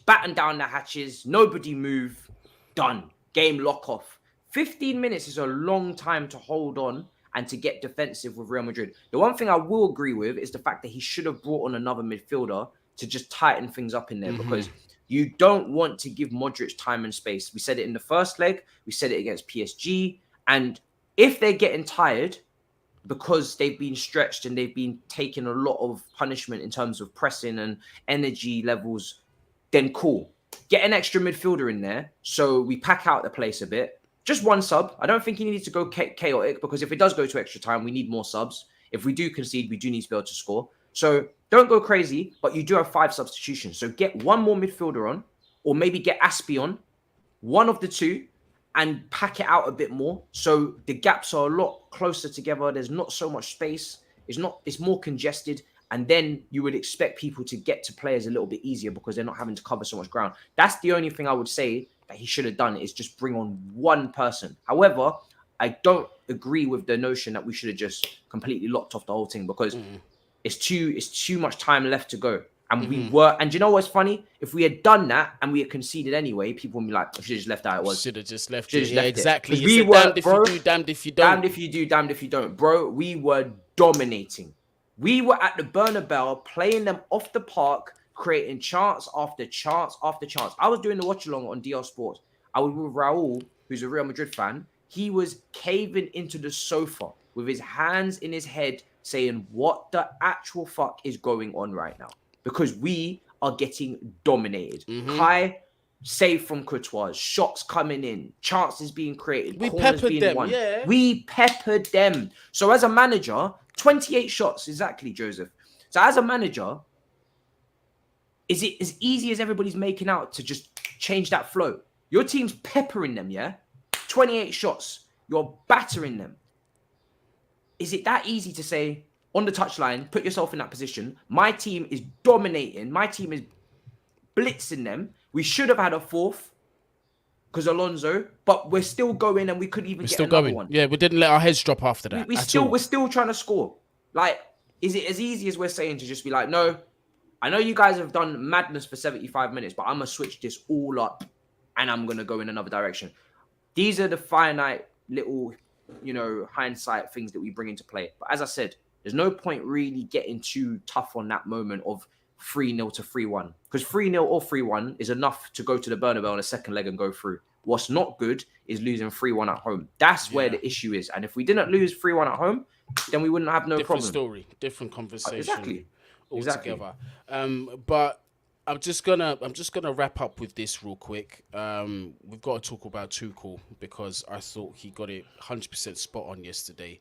[SPEAKER 2] batten down the hatches, nobody move, done. Game lock off. 15 minutes is a long time to hold on and to get defensive with Real Madrid. The one thing I will agree with is the fact that he should have brought on another midfielder to just tighten things up in there, because you don't want to give Modric time and space. We said it in the first leg. We said it against PSG. And if they're getting tired because they've been stretched and they've been taking a lot of punishment in terms of pressing and energy levels, then cool. Get an extra midfielder in there so we pack out the place a bit. Just one sub. I don't think you need to go chaotic, because if it does go to extra time, we need more subs. If we do concede, we do need to be able to score. So don't go crazy, but you do have 5 substitutions. So get one more midfielder on, or maybe get Aspi on, one of the two, and pack it out a bit more. So the gaps are a lot closer together. There's not so much space. It's more congested. And then you would expect people to get to players a little bit easier because they're not having to cover so much ground. That's the only thing I would say that he should have done, is just bring on one person. However, I don't agree with the notion that we should have just completely locked off the whole thing, because it's too much time left to go. And and you know what's funny? If we had done that and we had conceded anyway, people would be like, I should have just left out. It was.
[SPEAKER 1] Should have just left it. Yeah, exactly.
[SPEAKER 2] We were,
[SPEAKER 1] damned if you do, damned if you don't.
[SPEAKER 2] Damned if you do, damned if you don't. Bro, we were dominating. We were at the Bernabeu playing them off the park, creating chance after chance after chance. I was doing the watch along on DL Sports. I was with Raul, who's a Real Madrid fan. He was caving into the sofa with his hands in his head, saying, what the actual fuck is going on right now? Because we are getting dominated. Kai, save from Courtois, shots coming in, chances being created,
[SPEAKER 1] we
[SPEAKER 2] corners
[SPEAKER 1] peppered
[SPEAKER 2] being
[SPEAKER 1] them,
[SPEAKER 2] won.
[SPEAKER 1] yeah.
[SPEAKER 2] We peppered them. So as a manager, 28 shots, exactly, Joseph. So as a manager, is it as easy as everybody's making out to just change that flow? Your team's peppering them, yeah? 28 shots. You're battering them. Is it that easy to say, on the touchline, put yourself in that position? My team is dominating. My team is blitzing them. We should have had a fourth because Alonso, but we're still going and we could even get another one.
[SPEAKER 1] Yeah, we didn't let our heads drop after that.
[SPEAKER 2] We're still trying to score. Like, is it as easy as we're saying to just be like, no, I know you guys have done madness for 75 minutes, but I'm going to switch this all up and I'm going to go in another direction. These are the finite little, hindsight things that we bring into play. But as I said, there's no point really getting too tough on that moment of 3-0 to 3-1. Because 3-0 or 3-1 is enough to go to the Bernabeu on the second leg and go through. What's not good is losing 3-1 at home. That's where the issue is. And if we didn't lose 3-1 at home, then we wouldn't have no problem.
[SPEAKER 1] Different story, different conversation.
[SPEAKER 2] Exactly.
[SPEAKER 1] Altogether. But I'm just gonna wrap up with this real quick. We've got to talk about Tuchel, because I thought he got it 100% spot on yesterday,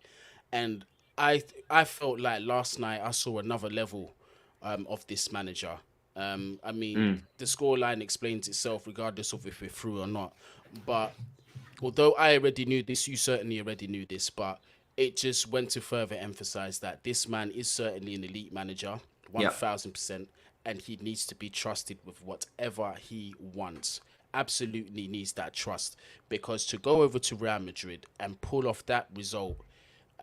[SPEAKER 1] and I felt like last night I saw another level of this manager. The scoreline explains itself regardless of if we're through or not. But although I already knew this, you certainly already knew this, but it just went to further emphasize that this man is certainly an elite manager, 1,000%, and he needs to be trusted with whatever he wants. Absolutely needs that trust, because to go over to Real Madrid and pull off that result,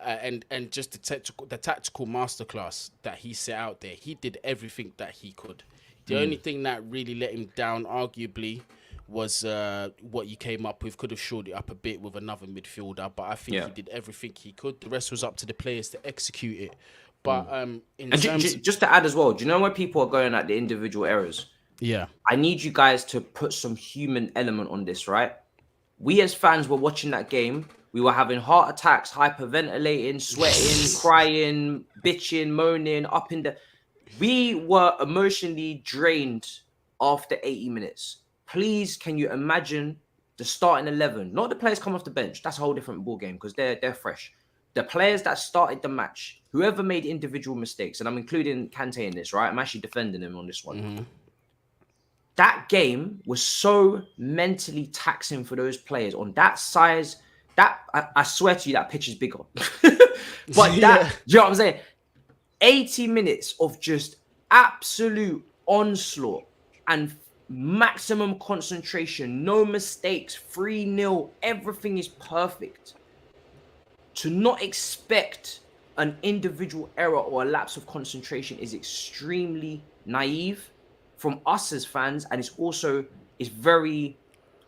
[SPEAKER 1] and just the tactical masterclass that he set out there, he did everything that he could. The only thing that really let him down, arguably, was what you came up with. Could have shored it up a bit with another midfielder, but I think he did everything he could. The rest was up to the players to execute it. But
[SPEAKER 2] just to add as well, do you know where people are going at the individual errors?
[SPEAKER 1] Yeah.
[SPEAKER 2] I need you guys to put some human element on this, right? We as fans were watching that game. We were having heart attacks, hyperventilating, sweating, crying, bitching, moaning, up in the... We were emotionally drained after 80 minutes. Please, can you imagine the starting 11? Not the players come off the bench. That's a whole different ball game because they're fresh. The players that started the match, whoever made individual mistakes, and I'm including Kante in this, right? I'm actually defending him on this one. That game was so mentally taxing for those players on that size. That I swear to you, that pitch is bigger. But you know what I'm saying? 80 minutes of just absolute onslaught and maximum concentration, no mistakes, 3-0, everything is perfect. To not expect an individual error or a lapse of concentration is extremely naive from us as fans, and it's very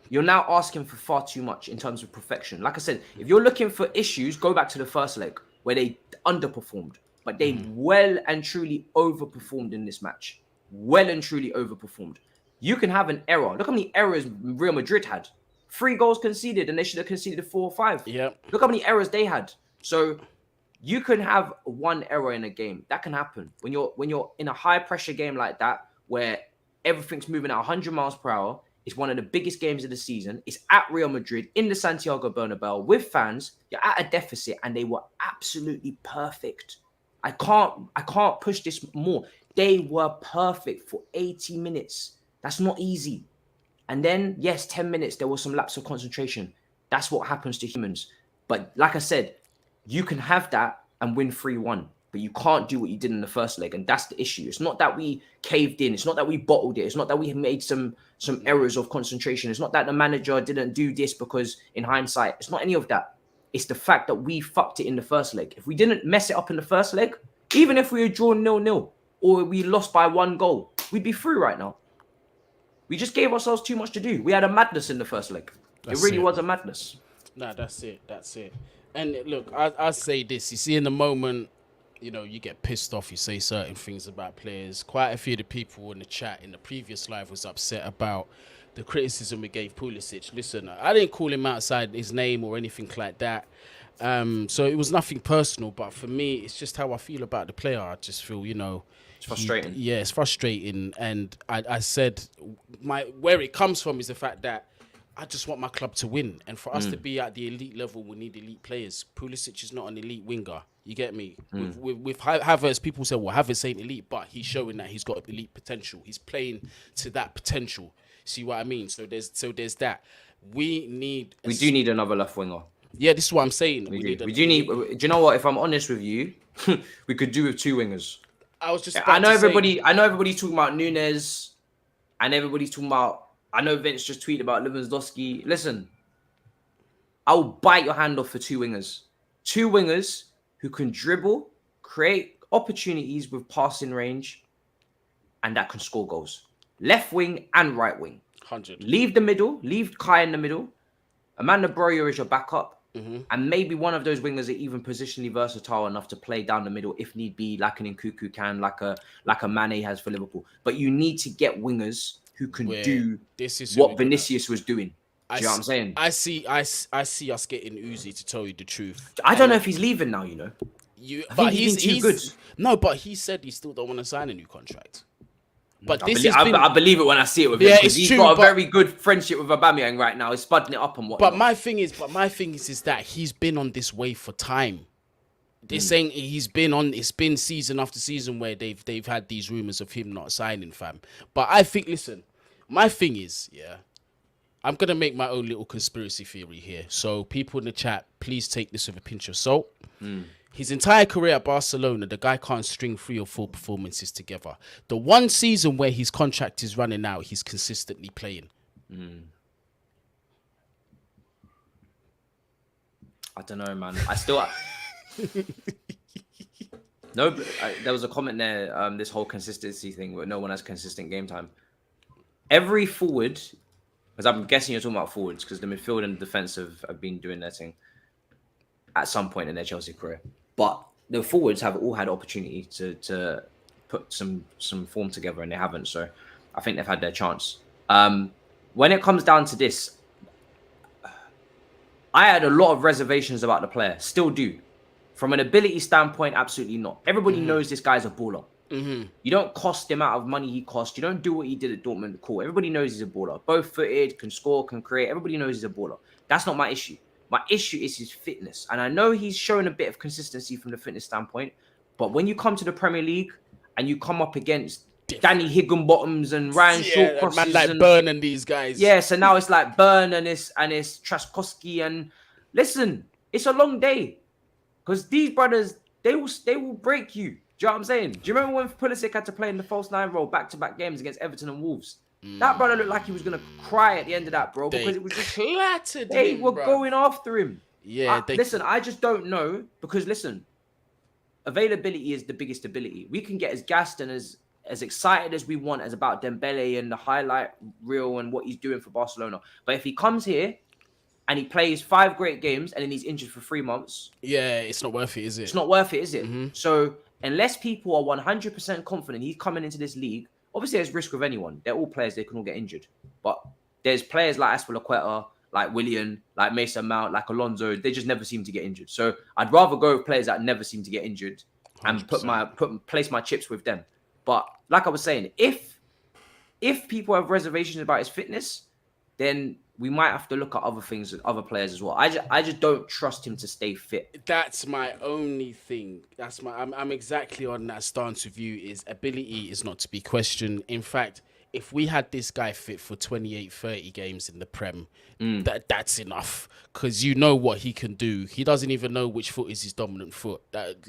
[SPEAKER 2] you're now asking for far too much in terms of perfection. Like I said, if you're looking for issues, go back to the first leg where they underperformed, but they well and truly overperformed in this match. Well and truly overperformed. You can have an error. Look how many errors Real Madrid had. 3 goals conceded, and they should have conceded 4 or 5.
[SPEAKER 1] Yep.
[SPEAKER 2] Look how many errors they had. So you can have one error in a game. That can happen when you're in a high pressure game like that, where everything's moving at 100 miles per hour. It's one of the biggest games of the season. It's at Real Madrid in the Santiago Bernabeu with fans. You're at a deficit, and they were absolutely perfect. I can't push this more. They were perfect for 80 minutes. That's not easy. And then, yes, 10 minutes, there was some lapse of concentration. That's what happens to humans. But like I said, you can have that and win 3-1, but you can't do what you did in the first leg. And that's the issue. It's not that we caved in. It's not that we bottled it. It's not that we made some errors of concentration. It's not that the manager didn't do this because in hindsight, it's not any of that. It's the fact that we fucked it in the first leg. If we didn't mess it up in the first leg, even if we had drawn 0-0 or we lost by 1 goal, we'd be through right now. We just gave ourselves too much to do. We had a madness in the first leg. It really was a madness.
[SPEAKER 1] Nah, that's it. And look, I say this. You see, in the moment, you know, you get pissed off. You say certain things about players. Quite a few of the people in the chat in the previous live was upset about the criticism we gave Pulisic. Listen, I didn't call him outside his name or anything like that. So it was nothing personal. But for me, it's just how I feel about the player. I just feel, you know,
[SPEAKER 2] it's frustrating.
[SPEAKER 1] It's frustrating. And I said where it comes from is the fact that I just want my club to win. And for us to be at the elite level, we need elite players. Pulisic is not an elite winger. You get me? With Havertz, people say, well, Havertz ain't elite, but he's showing that he's got elite potential. He's playing to that potential. See what I mean? So there's that. We do
[SPEAKER 2] need another left winger.
[SPEAKER 1] Yeah, this is what I'm saying.
[SPEAKER 2] We do need. Do you know what? If I'm honest with you, we could do with 2 wingers.
[SPEAKER 1] I was just.
[SPEAKER 2] I know everybody's talking about Nunes, and everybody's talking about. I know Vince just tweeted about Lewandowski. Listen, I'll bite your hand off for 2 wingers. 2 wingers who can dribble, create opportunities with passing range, and that can score goals. Left wing and right wing.
[SPEAKER 1] 100.
[SPEAKER 2] Leave the middle. Leave Kai in the middle. Amanda Broyer is your backup. And maybe one of those wingers are even positionally versatile enough to play down the middle if need be, like an Nkunku can, like a Mane has for Liverpool. But you need to get wingers who can do what Vinicius was doing. Do you know what I'm saying?
[SPEAKER 1] I see us getting Uzi, to tell you the truth.
[SPEAKER 2] I don't know if he's leaving now, you know.
[SPEAKER 1] But he's too good. No, but he said he still don't want to sign a new contract. But
[SPEAKER 2] I believe it when I see it with him. Because he's got a very good friendship with Aubameyang right now. He's spudding it up and whatnot.
[SPEAKER 1] But my thing is that he's been on this way for time. They're saying it's been season after season where they've had these rumors of him not signing, fam. But I think, listen, my thing is, I'm gonna make my own little conspiracy theory here. So people in the chat, please take this with a pinch of salt. His entire career at Barcelona, the guy can't string 3 or 4 performances together. The one season where his contract is running out, he's consistently playing.
[SPEAKER 2] I don't know, man. No, there was a comment there, this whole consistency thing where no one has consistent game time. Every forward, because I'm guessing you're talking about forwards, because the midfield and the defense have been doing their thing at some point in their Chelsea career. But the forwards have all had opportunity to put some form together, and they haven't. So I think they've had their chance. When it comes down to this, I had a lot of reservations about the player. Still do. From an ability standpoint, absolutely not. Everybody knows this guy's a baller. You don't cost the amount of money he cost. You don't do what he did at Dortmund. Cool. Everybody knows he's a baller. Both-footed, can score, can create. Everybody knows he's a baller. That's not my issue. My issue is his fitness. And I know he's shown a bit of consistency from the fitness standpoint. But when you come to the Premier League and you come up against Danny Higginbottoms and Ryan Shaw crosses,
[SPEAKER 1] man like Burn and these guys.
[SPEAKER 2] Yeah, so now it's like Burn and it's Trzaskowski. And listen, it's a long day. Because these brothers, they will break you. Do you know what I'm saying? Do you remember when Pulisic had to play in the false 9 role back-to-back games against Everton and Wolves? That brother looked like he was going to cry at the end of that, bro. Because it was just
[SPEAKER 1] clattered
[SPEAKER 2] they
[SPEAKER 1] him,
[SPEAKER 2] were
[SPEAKER 1] bro.
[SPEAKER 2] going after him.
[SPEAKER 1] Yeah.
[SPEAKER 2] Listen, I just don't know. Because listen, availability is the biggest ability. We can get as gassed and as as excited as we want as about Dembele and the highlight reel and what he's doing for Barcelona. But if he comes here and he plays 5 great games and then he's injured for 3 months,
[SPEAKER 1] Yeah, it's not worth it, is it?
[SPEAKER 2] it's not worth it, is it?
[SPEAKER 1] Mm-hmm.
[SPEAKER 2] So unless people are 100% confident he's coming into this league, obviously there's risk with anyone. They're all players, they can all get injured. But there's players like Aspilicueta, like Willian, like Mason Mount, like Alonso, they just never seem to get injured. So I'd rather go with players that never seem to get injured and
[SPEAKER 1] 100%.
[SPEAKER 2] place my chips with them. But like I was saying, if people have reservations about his fitness, then we might have to look at other things, other players as well. I just don't trust him to stay fit.
[SPEAKER 1] That's my only thing. I'm exactly on that stance with you. Is ability is not to be questioned. In fact, if we had this guy fit for 28, 30 games in the Prem, that's enough. Because you know what he can do. He doesn't even know which foot is his dominant foot.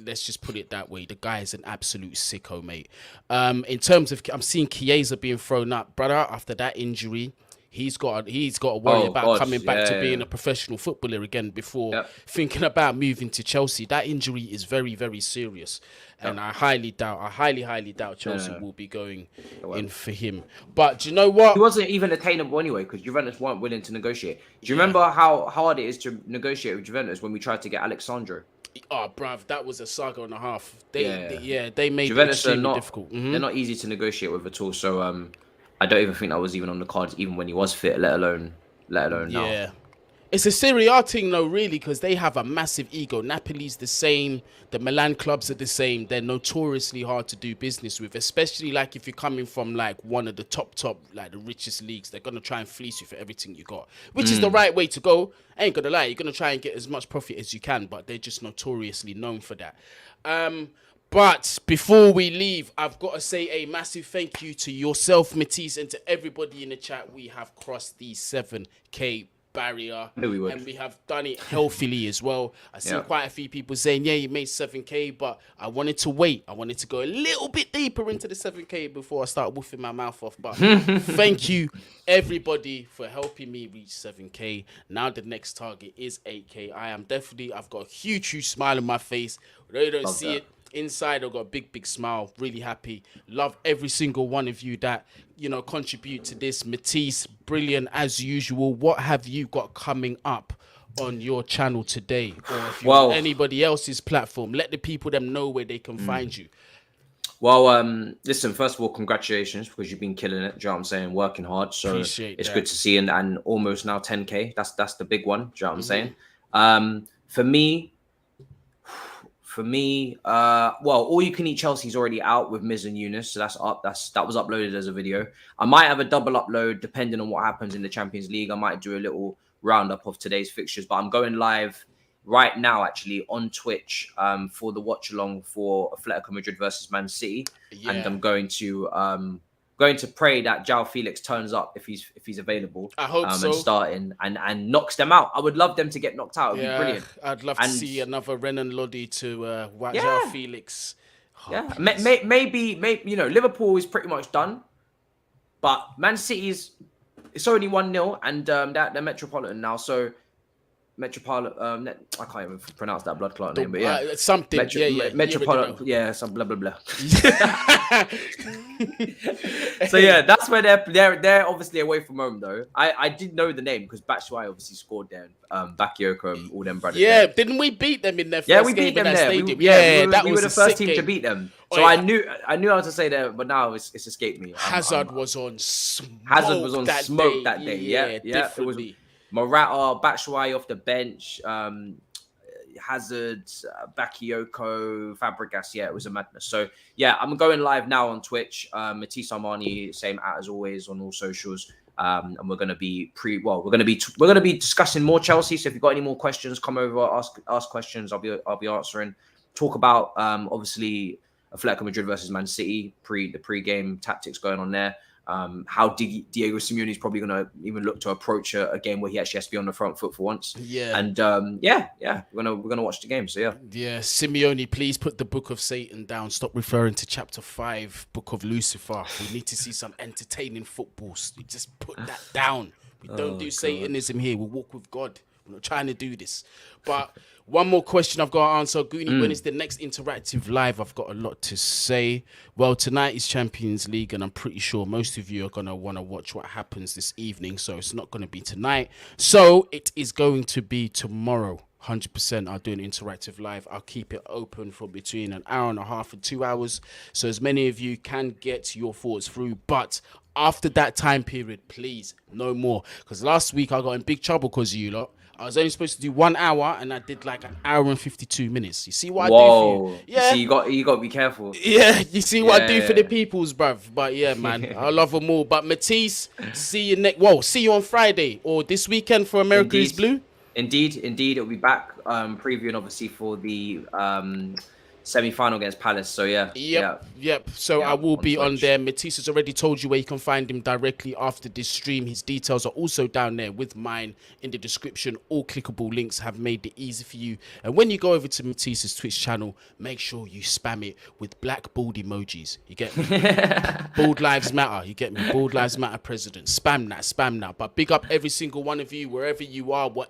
[SPEAKER 1] Let's just put it that way. The guy is an absolute sicko, mate. In terms of, I'm seeing Chiesa being thrown up, brother, after that injury. He's got to worry about coming back to being a professional footballer again before thinking about moving to Chelsea. That injury is very, very serious. And I highly doubt Chelsea will be going in for him. But do you know what?
[SPEAKER 2] He wasn't even attainable anyway because Juventus weren't willing to negotiate. Do you remember how hard it is to negotiate with Juventus when we tried to get Alexandro?
[SPEAKER 1] Oh, bruv, that was a saga and a half. They made
[SPEAKER 2] Juventus
[SPEAKER 1] it extremely
[SPEAKER 2] are
[SPEAKER 1] difficult.
[SPEAKER 2] They're not easy to negotiate with at all. So I don't even think that was even on the cards, even when he was fit, let alone now.
[SPEAKER 1] Yeah. It's a Serie A thing, though, really, because they have a massive ego. Napoli's the same. The Milan clubs are the same. They're notoriously hard to do business with, especially like if you're coming from like one of the top, like the richest leagues. They're going to try and fleece you for everything you got, which is the right way to go. I ain't going to lie. You're going to try and get as much profit as you can, but they're just notoriously known for that. But before we leave, I've got to say a massive thank you to yourself, Matisse, and to everybody in the chat. We have crossed the 7K barrier, and we have done it healthily as well. I see quite a few people saying, yeah, you made 7K, but I wanted to wait. I wanted to go a little bit deeper into the 7K before I start woofing my mouth off. But thank you, everybody, for helping me reach 7K. Now the next target is 8K. I've got a huge smile on my face. Although you don't see it, inside I've got a big smile, really happy. Love every single one of you that contribute to this. Matisse, brilliant as usual. What have you got coming up on your channel today, or if you're on anybody else's platform? Let the people them know where they can find you.
[SPEAKER 2] Well, listen, first of all, congratulations, because you've been killing it. Do you know what I'm saying? Working hard. So it's good to see, and almost now 10K. That's the big one. Do you know what I'm saying? For me, all you can eat Chelsea's already out with Miz and Eunice, so that's up. That was uploaded as a video. I might have a double upload depending on what happens in the Champions League. I might do a little roundup of today's fixtures, but I'm going live right now actually on Twitch for the watch along for Atletico Madrid versus Man City, and I'm going to pray that João Felix turns up if he's available.
[SPEAKER 1] I hope so.
[SPEAKER 2] And starting and knocks them out. I would love them to get knocked out. It'd be brilliant.
[SPEAKER 1] I'd love to see another Renan Lodi to João Felix.
[SPEAKER 2] Oh, maybe Liverpool is pretty much done, but Man City's it's only 1-0 and they're Metropolitan now, so. Metropolitan, I can't even pronounce that blood clot name, but
[SPEAKER 1] something.
[SPEAKER 2] Metropolitan, some blah blah blah. So that's where they're obviously away from home though. I did know the name because Batshuayi obviously scored there. Bakayoko and all them brothers.
[SPEAKER 1] Yeah, didn't we beat them in their first game in that stadium?
[SPEAKER 2] We were the first team to beat them. So I knew how to say that, but now it's escaped me.
[SPEAKER 1] Hazard was on smoke that day.
[SPEAKER 2] Yeah, it was. Morata, Batshuayi off the bench, Hazard, Bakayoko, Fabregas. Yeah, it was a madness. So I'm going live now on Twitch. Matisse Armani, same as always on all socials. And we're going to be discussing more Chelsea. So if you've got any more questions, come over, ask questions. I'll be answering. Talk about obviously Atletico Madrid versus Man City, the pre-game tactics going on there. How Diego Simeone is probably going to even look to approach a game where he actually has to be on the front foot for once.
[SPEAKER 1] Yeah.
[SPEAKER 2] And we're gonna watch the game. So
[SPEAKER 1] yeah. Simeone, please put the Book of Satan down. Stop referring to chapter 5, Book of Lucifer. We need to see some entertaining football. Just put that down. We don't do Satanism here. We walk with God. I'm not trying to do this. But one more question I've got to answer. Guni, when is the next interactive live? I've got a lot to say. Well, tonight is Champions League, and I'm pretty sure most of you are going to want to watch what happens this evening. So it's not going to be tonight. So it is going to be tomorrow. 100% I'll do an interactive live. I'll keep it open for between an hour and a half and 2 hours. So as many of you can get your thoughts through. But after that time period, please, no more. Because last week I got in big trouble because of you lot. I was only supposed to do 1 hour and I did like an hour and 52 minutes. You see what I do for you?
[SPEAKER 2] Yeah. See, you got to be careful.
[SPEAKER 1] Yeah, you see what I do for the peoples, bruv. But yeah, man, I love them all. But Matisse, see you on Friday or this weekend for America is Blue.
[SPEAKER 2] Indeed, it'll be back previewing obviously for the semi-final against Palace. So yeah.
[SPEAKER 1] Yep. So I will be on there. Matisse has already told you where you can find him directly after this stream. His details are also down there with mine in the description. All clickable links have made it easy for you. And when you go over to Matisse's Twitch channel, make sure you spam it with black bald emojis. You get me? Bald Lives Matter. You get me? Bald Lives Matter president. Spam that. But big up every single one of you, wherever you are,